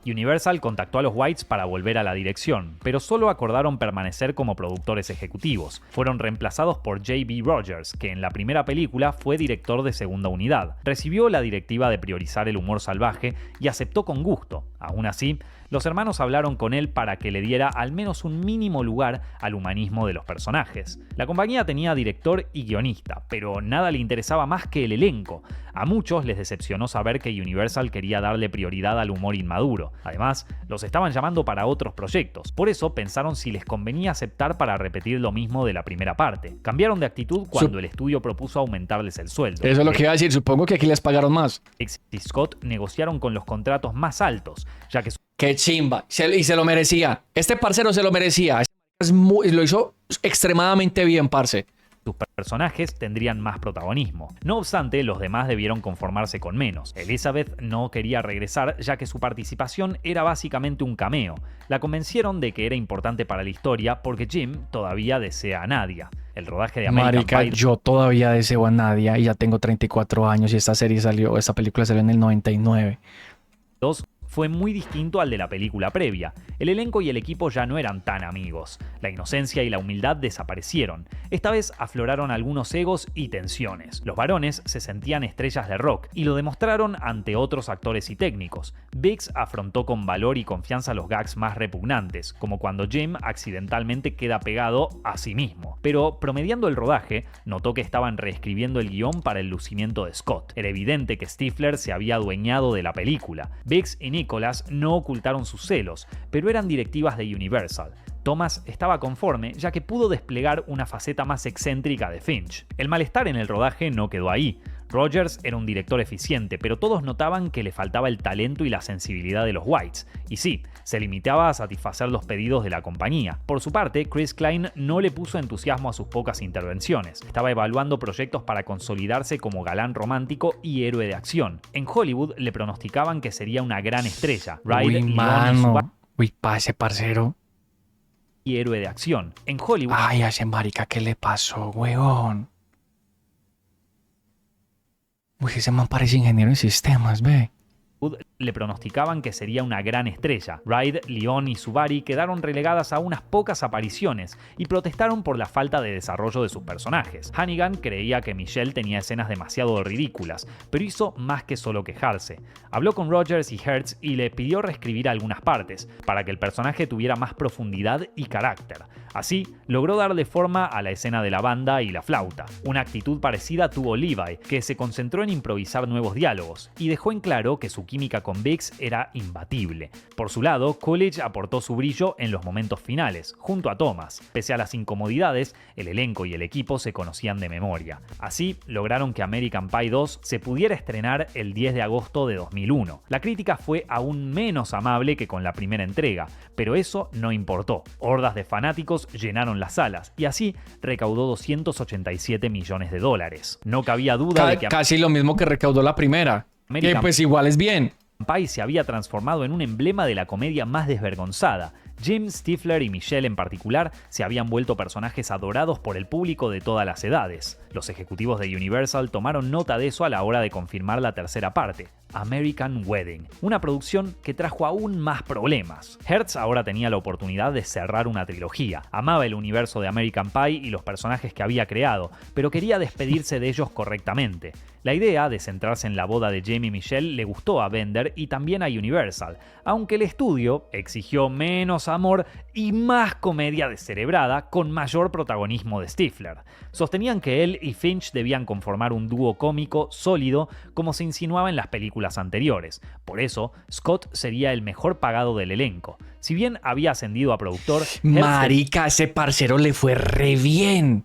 Universal contactó a los Whites para volver a la dirección, pero solo acordaron permanecer como productores ejecutivos. Fueron reemplazados por J.B. Rogers, que en la primera película fue director de segunda unidad. Recibió la directiva de priorizar el humor salvaje y aceptó con gusto. Aún así, los hermanos hablaron con él para que le diera al menos un mínimo lugar al humanismo de los personajes. La compañía tenía director y guionista, pero nada le interesaba más que el elenco. A muchos les decepcionó saber que Universal quería darle prioridad al humor inmaduro. Además, los estaban llamando para otros proyectos. Por eso pensaron si les convenía aceptar para repetir lo mismo de la primera parte. Cambiaron de actitud cuando el estudio propuso aumentarles el sueldo. Eso es lo que iba a decir. Supongo que aquí les pagaron más. Biggs y Scott negociaron con los contratos más altos, ya que ¡Qué chimba! Y se lo merecía. Este parcero se lo merecía. Lo hizo extremadamente bien, parce. sus personajes tendrían más protagonismo. No obstante, los demás debieron conformarse con menos. Elizabeth no quería regresar, ya que su participación era básicamente un cameo. La convencieron de que era importante para la historia porque Jim todavía desea a Nadia. El rodaje de American Marica, Pie yo todavía deseo a Nadia y ya tengo 34 años y esta película salió en el 99. 2 fue muy distinto al de la película previa. El elenco y el equipo ya no eran tan amigos. La inocencia y la humildad desaparecieron. Esta vez afloraron algunos egos y tensiones. Los varones se sentían estrellas de rock y lo demostraron ante otros actores y técnicos. Biggs afrontó con valor y confianza los gags más repugnantes, como cuando Jim accidentalmente queda pegado a sí mismo. Pero promediando el rodaje, notó que estaban reescribiendo el guión para el lucimiento de Scott. Era evidente que Stifler se había adueñado de la película. Biggs y Nicholas no ocultaron sus celos, pero eran directivas de Universal. Thomas estaba conforme, ya que pudo desplegar una faceta más excéntrica de Finch. El malestar en el rodaje no quedó ahí. Rogers era un director eficiente, pero todos notaban que le faltaba el talento y la sensibilidad de los Whites. Y sí, se limitaba a satisfacer los pedidos de la compañía. Por su parte, Chris Klein no le puso entusiasmo a sus pocas intervenciones. Estaba evaluando proyectos para consolidarse como galán romántico y héroe de acción. En Hollywood le pronosticaban que sería una gran estrella. Uy, mano. Uy, pase, parcero. Y héroe de acción. En Hollywood... Ay, a ese marica, ¿qué le pasó, weón? Uy, ese man parece ingeniero en sistemas, ve. Le pronosticaban que sería una gran estrella. Ride, Leon y Subari quedaron relegadas a unas pocas apariciones y protestaron por la falta de desarrollo de sus personajes. Hannigan creía que Michelle tenía escenas demasiado ridículas, pero hizo más que solo quejarse. Habló con Rogers y Hertz y le pidió reescribir algunas partes, para que el personaje tuviera más profundidad y carácter. Así, logró darle forma a la escena de la banda y la flauta. Una actitud parecida tuvo Levi, que se concentró en improvisar nuevos diálogos, y dejó en claro que su química con Biggs era imbatible. Por su lado, Coolidge aportó su brillo en los momentos finales, junto a Thomas. Pese a las incomodidades, el elenco y el equipo se conocían de memoria. Así, lograron que American Pie 2 se pudiera estrenar el 10 de agosto de 2001. La crítica fue aún menos amable que con la primera entrega, pero eso no importó. Hordas de fanáticos llenaron las salas, y así recaudó $287 millones. No cabía duda de que casi lo mismo que recaudó la primera. Que pues igual es bien. Pie se había transformado en un emblema de la comedia más desvergonzada. Jim, Stifler y Michelle en particular se habían vuelto personajes adorados por el público de todas las edades. Los ejecutivos de Universal tomaron nota de eso a la hora de confirmar la tercera parte, American Wedding, una producción que trajo aún más problemas. Hertz ahora tenía la oportunidad de cerrar una trilogía. Amaba el universo de American Pie y los personajes que había creado, pero quería despedirse de ellos correctamente. La idea de centrarse en la boda de Jamie y Michelle le gustó a Bender y también a Universal, aunque el estudio exigió menos amor y más comedia descerebrada con mayor protagonismo de Stifler. Sostenían que él y Finch debían conformar un dúo cómico sólido como se insinuaba en las películas anteriores. Por eso, Scott sería el mejor pagado del elenco. Si bien había ascendido a productor... Marica, ese parcero le fue re bien.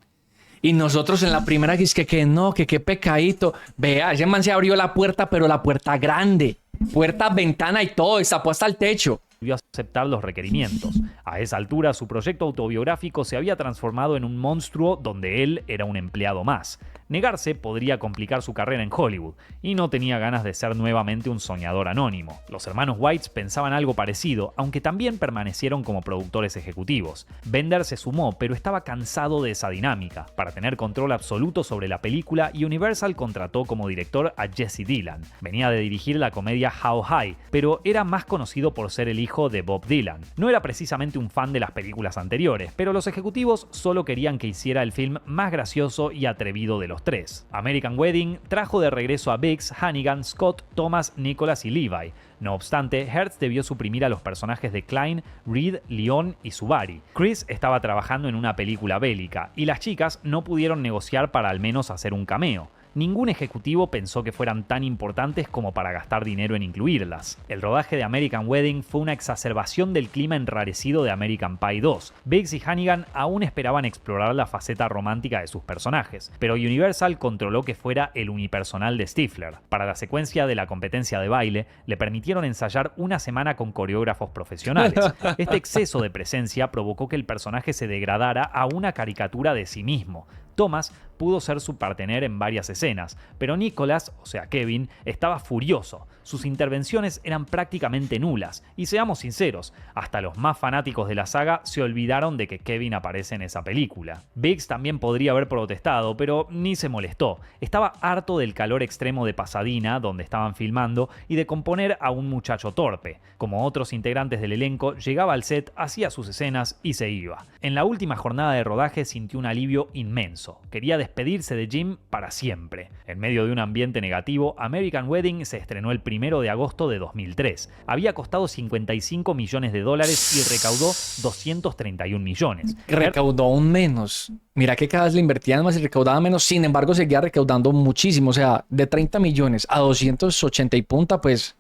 Y nosotros en la primera que no, que qué pecadito. Vea, ese man se abrió la puerta, pero la puerta grande. Puerta, ventana y todo, destapó hasta el techo. Debió aceptar los requerimientos. A esa altura, su proyecto autobiográfico se había transformado en un monstruo donde él era un empleado más. Negarse podría complicar su carrera en Hollywood, y no tenía ganas de ser nuevamente un soñador anónimo. Los hermanos Weitz pensaban algo parecido, aunque también permanecieron como productores ejecutivos. Bender se sumó, pero estaba cansado de esa dinámica. Para tener control absoluto sobre la película, Universal contrató como director a Jesse Dylan. Venía de dirigir la comedia How High, pero era más conocido por ser el hijo de Bob Dylan. No era precisamente un fan de las películas anteriores, pero los ejecutivos solo querían que hiciera el film más gracioso y atrevido de los tres. American Wedding trajo de regreso a Biggs, Hannigan, Scott, Thomas, Nicholas y Levi. No obstante, Hertz debió suprimir a los personajes de Klein, Reed, Leon y Subari. Chris estaba trabajando en una película bélica, y las chicas no pudieron negociar para al menos hacer un cameo. Ningún ejecutivo pensó que fueran tan importantes como para gastar dinero en incluirlas. El rodaje de American Wedding fue una exacerbación del clima enrarecido de American Pie 2. Biggs y Hannigan aún esperaban explorar la faceta romántica de sus personajes, pero Universal controló que fuera el unipersonal de Stifler. Para la secuencia de la competencia de baile, le permitieron ensayar una semana con coreógrafos profesionales. Este exceso de presencia provocó que el personaje se degradara a una caricatura de sí mismo. Thomas pudo ser su partener en varias escenas, pero Nicholas, o sea Kevin, estaba furioso. Sus intervenciones eran prácticamente nulas, y seamos sinceros, hasta los más fanáticos de la saga se olvidaron de que Kevin aparece en esa película. Biggs también podría haber protestado, pero ni se molestó. Estaba harto del calor extremo de Pasadena, donde estaban filmando, y de componer a un muchacho torpe. Como otros integrantes del elenco, llegaba al set, hacía sus escenas y se iba. En la última jornada de rodaje sintió un alivio inmenso. Quería despedirse de Jim para siempre. En medio de un ambiente negativo, American Wedding se estrenó el 1 de agosto de 2003. Había costado $55 millones y recaudó 231 millones. Recaudó aún menos. Mira que cada vez le invertían más y recaudaba menos. Sin embargo, seguía recaudando muchísimo. O sea, de 30 millones a 280 y punta, pues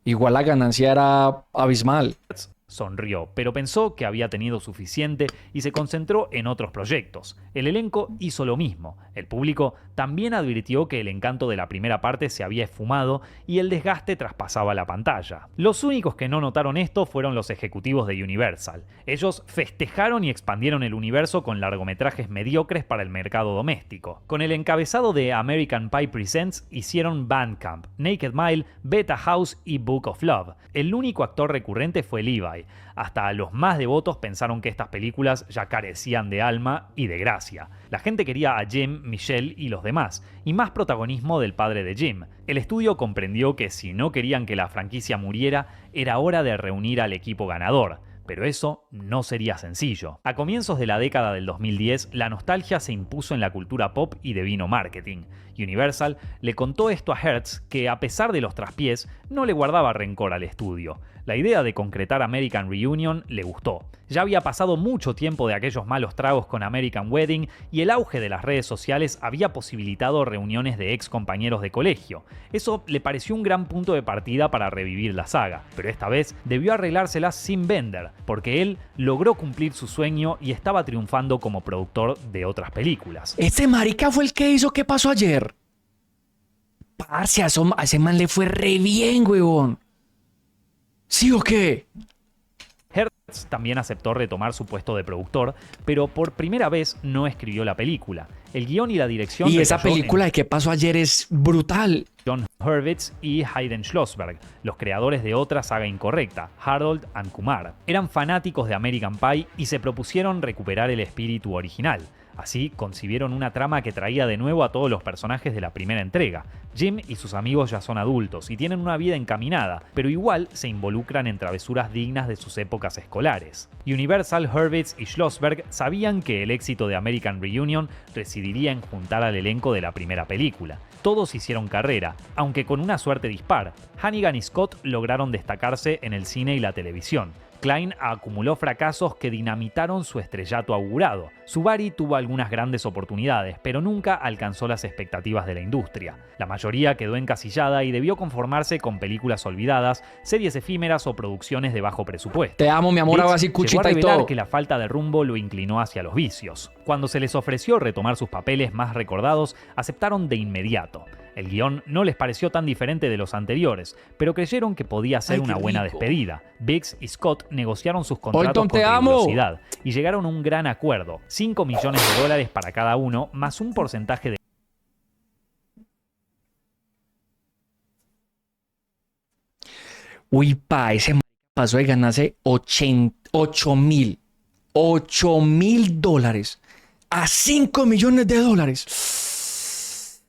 igual la ganancia era abismal. Sonrió, pero pensó que había tenido suficiente y se concentró en otros proyectos. El elenco hizo lo mismo. El público también advirtió que el encanto de la primera parte se había esfumado y el desgaste traspasaba la pantalla. Los únicos que no notaron esto fueron los ejecutivos de Universal. Ellos festejaron y expandieron el universo con largometrajes mediocres para el mercado doméstico. Con el encabezado de American Pie Presents hicieron Bandcamp, Naked Mile, Beta House y Book of Love. El único actor recurrente fue Levi. Hasta los más devotos pensaron que estas películas ya carecían de alma y de gracia. La gente quería a Jim, Michelle y los demás, y más protagonismo del padre de Jim. El estudio comprendió que si no querían que la franquicia muriera, era hora de reunir al equipo ganador. Pero eso no sería sencillo. A comienzos de la década del 2010, la nostalgia se impuso en la cultura pop y devino marketing. Universal le contó esto a Hertz, que a pesar de los traspiés, no le guardaba rencor al estudio. La idea de concretar American Reunion le gustó. Ya había pasado mucho tiempo de aquellos malos tragos con American Wedding y el auge de las redes sociales había posibilitado reuniones de ex compañeros de colegio. Eso le pareció un gran punto de partida para revivir la saga, pero esta vez debió arreglárselas sin Bender, porque él logró cumplir su sueño y estaba triunfando como productor de otras películas. Ese marica fue el que hizo ¿Qué pasó ayer? Parce, a ese man le fue re bien, huevón. ¿Sí o qué? Hertz también aceptó retomar su puesto de productor, pero por primera vez no escribió la película. El guión y la dirección... Y esa película de ¿Qué pasó ayer? Es brutal. John Hurwitz y Hayden Schlossberg, los creadores de otra saga incorrecta, Harold and Kumar. Eran fanáticos de American Pie y se propusieron recuperar el espíritu original. Así concibieron una trama que traía de nuevo a todos los personajes de la primera entrega. Jim y sus amigos ya son adultos y tienen una vida encaminada, pero igual se involucran en travesuras dignas de sus épocas escolares. Universal, Hurwitz y Schlossberg sabían que el éxito de American Reunion residiría en juntar al elenco de la primera película. Todos hicieron carrera, aunque con una suerte dispar. Hannigan y Scott lograron destacarse en el cine y la televisión. Klein acumuló fracasos que dinamitaron su estrellato augurado. Subari tuvo algunas grandes oportunidades, pero nunca alcanzó las expectativas de la industria. La mayoría quedó encasillada y debió conformarse con películas olvidadas, series efímeras o producciones de bajo presupuesto. Te amo, mi amor, así cuchita y todo. Que la falta de rumbo lo inclinó hacia los vicios. Cuando se les ofreció retomar sus papeles más recordados, aceptaron de inmediato. El guión no les pareció tan diferente de los anteriores, pero creyeron que podía ser una buena despedida. Biggs y Scott negociaron sus contratos con rigurosidad y llegaron a un gran acuerdo: $5 millones para cada uno, más un porcentaje de Uy, pa, ese marica pasó de ganarse 8.000 dólares a 5 millones de dólares.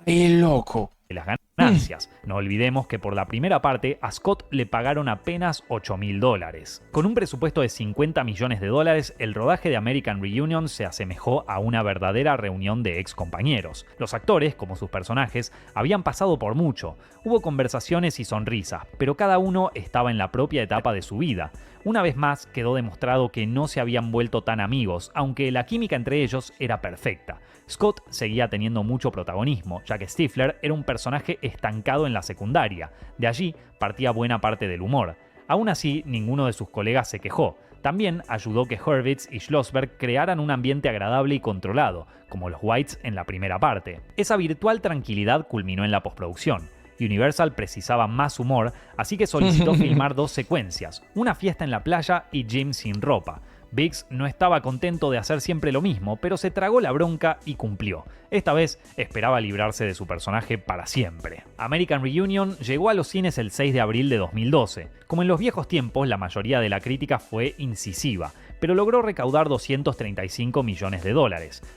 Ay, loco. De las ganancias. No olvidemos que por la primera parte a Scott le pagaron apenas $8.000. Con un presupuesto de $50 millones, el rodaje de American Reunion se asemejó a una verdadera reunión de ex compañeros. Los actores, como sus personajes, habían pasado por mucho. Hubo conversaciones y sonrisas, pero cada uno estaba en la propia etapa de su vida. Una vez más quedó demostrado que no se habían vuelto tan amigos, aunque la química entre ellos era perfecta. Scott seguía teniendo mucho protagonismo, ya que Stifler era un personaje estancado en la secundaria. De allí partía buena parte del humor. Aún así, ninguno de sus colegas se quejó. También ayudó que Hurwitz y Schlossberg crearan un ambiente agradable y controlado, como los Whites en la primera parte. Esa virtual tranquilidad culminó en la postproducción. Universal precisaba más humor, así que solicitó filmar 2 secuencias, una fiesta en la playa y Jim sin ropa. Biggs no estaba contento de hacer siempre lo mismo, pero se tragó la bronca y cumplió. Esta vez esperaba librarse de su personaje para siempre. American Reunion llegó a los cines el 6 de abril de 2012. Como en los viejos tiempos, la mayoría de la crítica fue incisiva, pero logró recaudar $235 millones.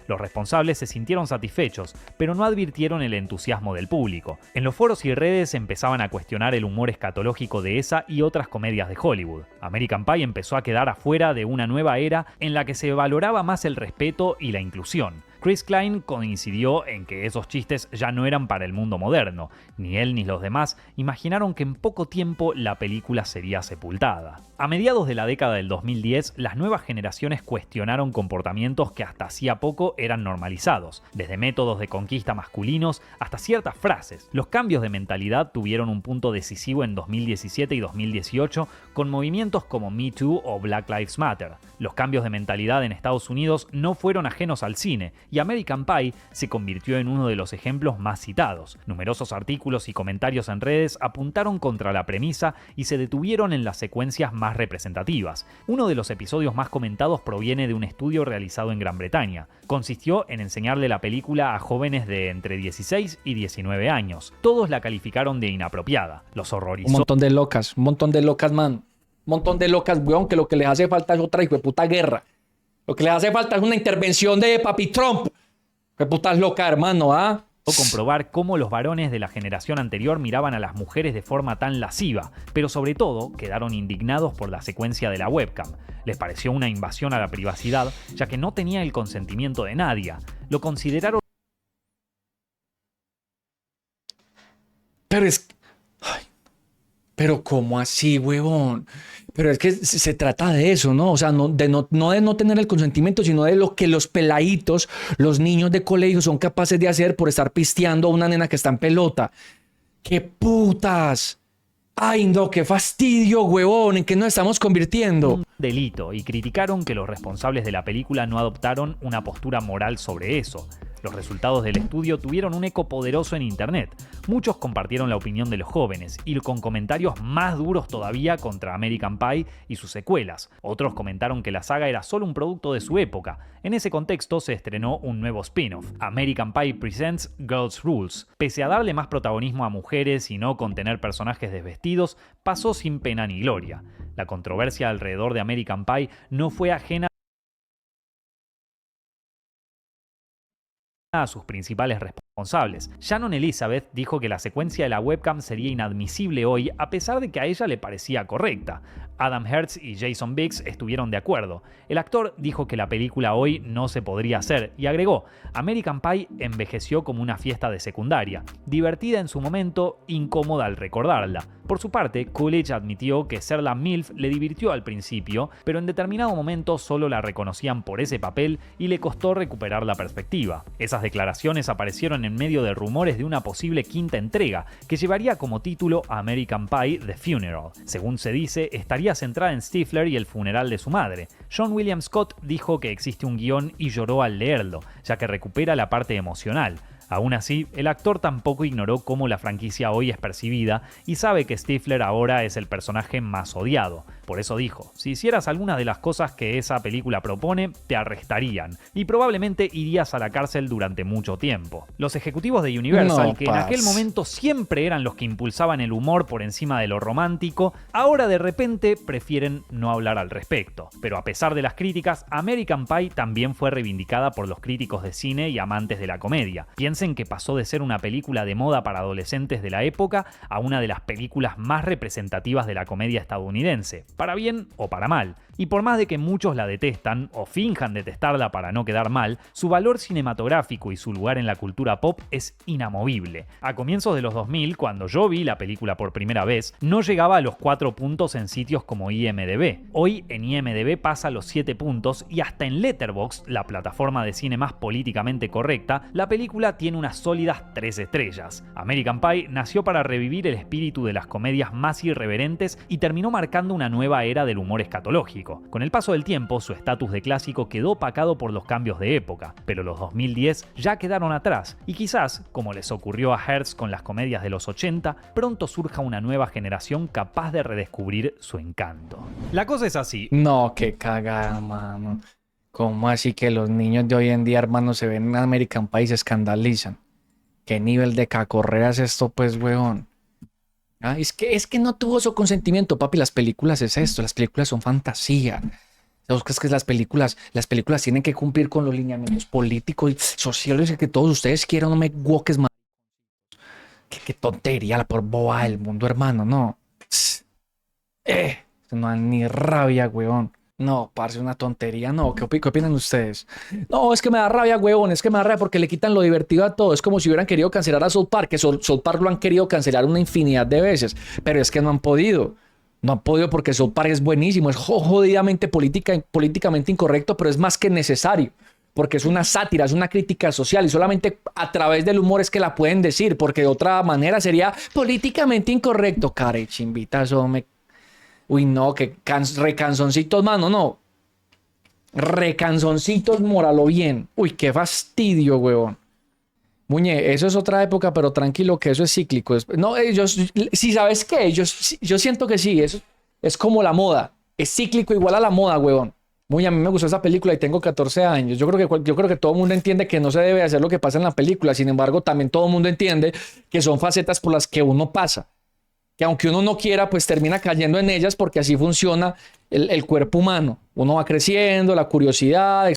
Los responsables se sintieron satisfechos, pero no advirtieron el entusiasmo del público. En los foros y redes empezaban a cuestionar el humor escatológico de esa y otras comedias de Hollywood. American Pie empezó a quedar afuera de una nueva era en la que se valoraba más el respeto y la inclusión. Chris Klein coincidió en que esos chistes ya no eran para el mundo moderno. Ni él ni los demás imaginaron que en poco tiempo la película sería sepultada. A mediados de la década del 2010, las nuevas generaciones cuestionaron comportamientos que hasta hacía poco eran normalizados, desde métodos de conquista masculinos hasta ciertas frases. Los cambios de mentalidad tuvieron un punto decisivo en 2017 y 2018 con movimientos como Me Too o Black Lives Matter. Los cambios de mentalidad en Estados Unidos no fueron ajenos al cine, y American Pie se convirtió en uno de los ejemplos más citados. Numerosos artículos y comentarios en redes apuntaron contra la premisa y se detuvieron en las secuencias más representativas. Uno de los episodios más comentados proviene de un estudio realizado en Gran Bretaña. Consistió en enseñarle la película a jóvenes de entre 16 y 19 años. Todos la calificaron de inapropiada. Los horrorizó. Un montón de locas, man. Un montón de locas, weón, que lo que les hace falta es otra hijueputa guerra. Lo que les hace falta es una intervención de Papi Trump. Qué putas loca, hermano, ¿ah? Comprobar cómo los varones de la generación anterior miraban a las mujeres de forma tan lasciva, pero sobre todo quedaron indignados por la secuencia de la webcam. Les pareció una invasión a la privacidad, ya que no tenía el consentimiento de nadie. Lo consideraron... Pero es... Ay, pero ¿cómo así, huevón? Pero es que se trata de eso, ¿no? O sea, no de no tener el consentimiento, sino de lo que los peladitos, los niños de colegio son capaces de hacer por estar pisteando a una nena que está en pelota. ¡Qué putas! ¡Ay, no! ¡Qué fastidio, huevón! ¿En qué nos estamos convirtiendo? Un delito, y criticaron que los responsables de la película no adoptaron una postura moral sobre eso. Los resultados del estudio tuvieron un eco poderoso en internet. Muchos compartieron la opinión de los jóvenes y con comentarios más duros todavía contra American Pie y sus secuelas. Otros comentaron que la saga era solo un producto de su época. En ese contexto se estrenó un nuevo spin-off, American Pie Presents Girls' Rules. Pese a darle más protagonismo a mujeres y no contener personajes desvestidos, pasó sin pena ni gloria. La controversia alrededor de American Pie no fue ajena a sus principales responsables. Shannon Elizabeth dijo que la secuencia de la webcam sería inadmisible hoy a pesar de que a ella le parecía correcta. Adam Hertz y Jason Biggs estuvieron de acuerdo. El actor dijo que la película hoy no se podría hacer y agregó: American Pie envejeció como una fiesta de secundaria, divertida en su momento, incómoda al recordarla. Por su parte, Coolidge admitió que ser la MILF le divirtió al principio, pero en determinado momento solo la reconocían por ese papel y le costó recuperar la perspectiva. Esas declaraciones aparecieron en medio de rumores de una posible quinta entrega, que llevaría como título American Pie: The Funeral. Según se dice, estaría centrada en Stifler y el funeral de su madre. John William Scott dijo que existe un guión y lloró al leerlo, ya que recupera la parte emocional. Aún así, el actor tampoco ignoró cómo la franquicia hoy es percibida y sabe que Stifler ahora es el personaje más odiado. Por eso dijo, si hicieras alguna de las cosas que esa película propone, te arrestarían y probablemente irías a la cárcel durante mucho tiempo. Los ejecutivos de Universal, que en aquel momento siempre eran los que impulsaban el humor por encima de lo romántico, ahora de repente prefieren no hablar al respecto. Pero a pesar de las críticas, American Pie también fue reivindicada por los críticos de cine y amantes de la comedia. Piensen que pasó de ser una película de moda para adolescentes de la época a una de las películas más representativas de la comedia estadounidense, para bien o para mal. Y por más de que muchos la detestan o finjan detestarla para no quedar mal, su valor cinematográfico y su lugar en la cultura pop es inamovible. A comienzos de los 2000, cuando yo vi la película por primera vez, no llegaba a los 4 puntos en sitios como IMDb. Hoy en IMDb pasa los 7 puntos y hasta en Letterboxd, la plataforma de cine más políticamente correcta, la película tiene unas sólidas 3 estrellas. American Pie nació para revivir el espíritu de las comedias más irreverentes y terminó marcando una nueva era del humor escatológico. Con el paso del tiempo, su estatus de clásico quedó opacado por los cambios de época, pero los 2010 ya quedaron atrás y quizás, como les ocurrió a Hearst con las comedias de los 80, pronto surja una nueva generación capaz de redescubrir su encanto. La cosa es así. No, qué cagada, mano. ¿Cómo así que los niños de hoy en día, hermano, se ven en American Pie y se escandalizan? ¿Qué nivel de cacorrea es esto, pues, weón? Ah, es que no tuvo su consentimiento, papi. Las películas es esto, las películas son fantasía. Es que las películas tienen que cumplir con los lineamientos políticos y sociales que todos ustedes quieran. No me guoques más. Qué tontería, la por boba del mundo, hermano, no. No dan ni rabia, weón. No, parce, una tontería, no. ¿Qué opinan ustedes? No, es que me da rabia, huevón. Es que me da rabia porque le quitan lo divertido a todo. Es como si hubieran querido cancelar a South Park, que South Park lo han querido cancelar una infinidad de veces, pero es que no han podido. No han podido porque South Park es buenísimo, es jodidamente políticamente incorrecto, pero es más que necesario. Porque es una sátira, es una crítica social y solamente a través del humor es que la pueden decir, porque de otra manera sería políticamente incorrecto. Care, chimbitazo, me... Uy, no, que recanzoncitos, mano, no. Recanzoncitos, móralo bien. Uy, qué fastidio, huevón. Muñe, eso es otra época, pero tranquilo que eso es cíclico. No, si sabes qué, yo siento que sí, eso es como la moda. Es cíclico igual a la moda, huevón. Muñe, a mí me gustó esa película y tengo 14 años. Yo creo que todo el mundo entiende que no se debe hacer lo que pasa en la película. Sin embargo, también todo el mundo entiende que son facetas por las que uno pasa. Que aunque uno no quiera, pues termina cayendo en ellas porque así funciona el cuerpo humano. Uno va creciendo, la curiosidad,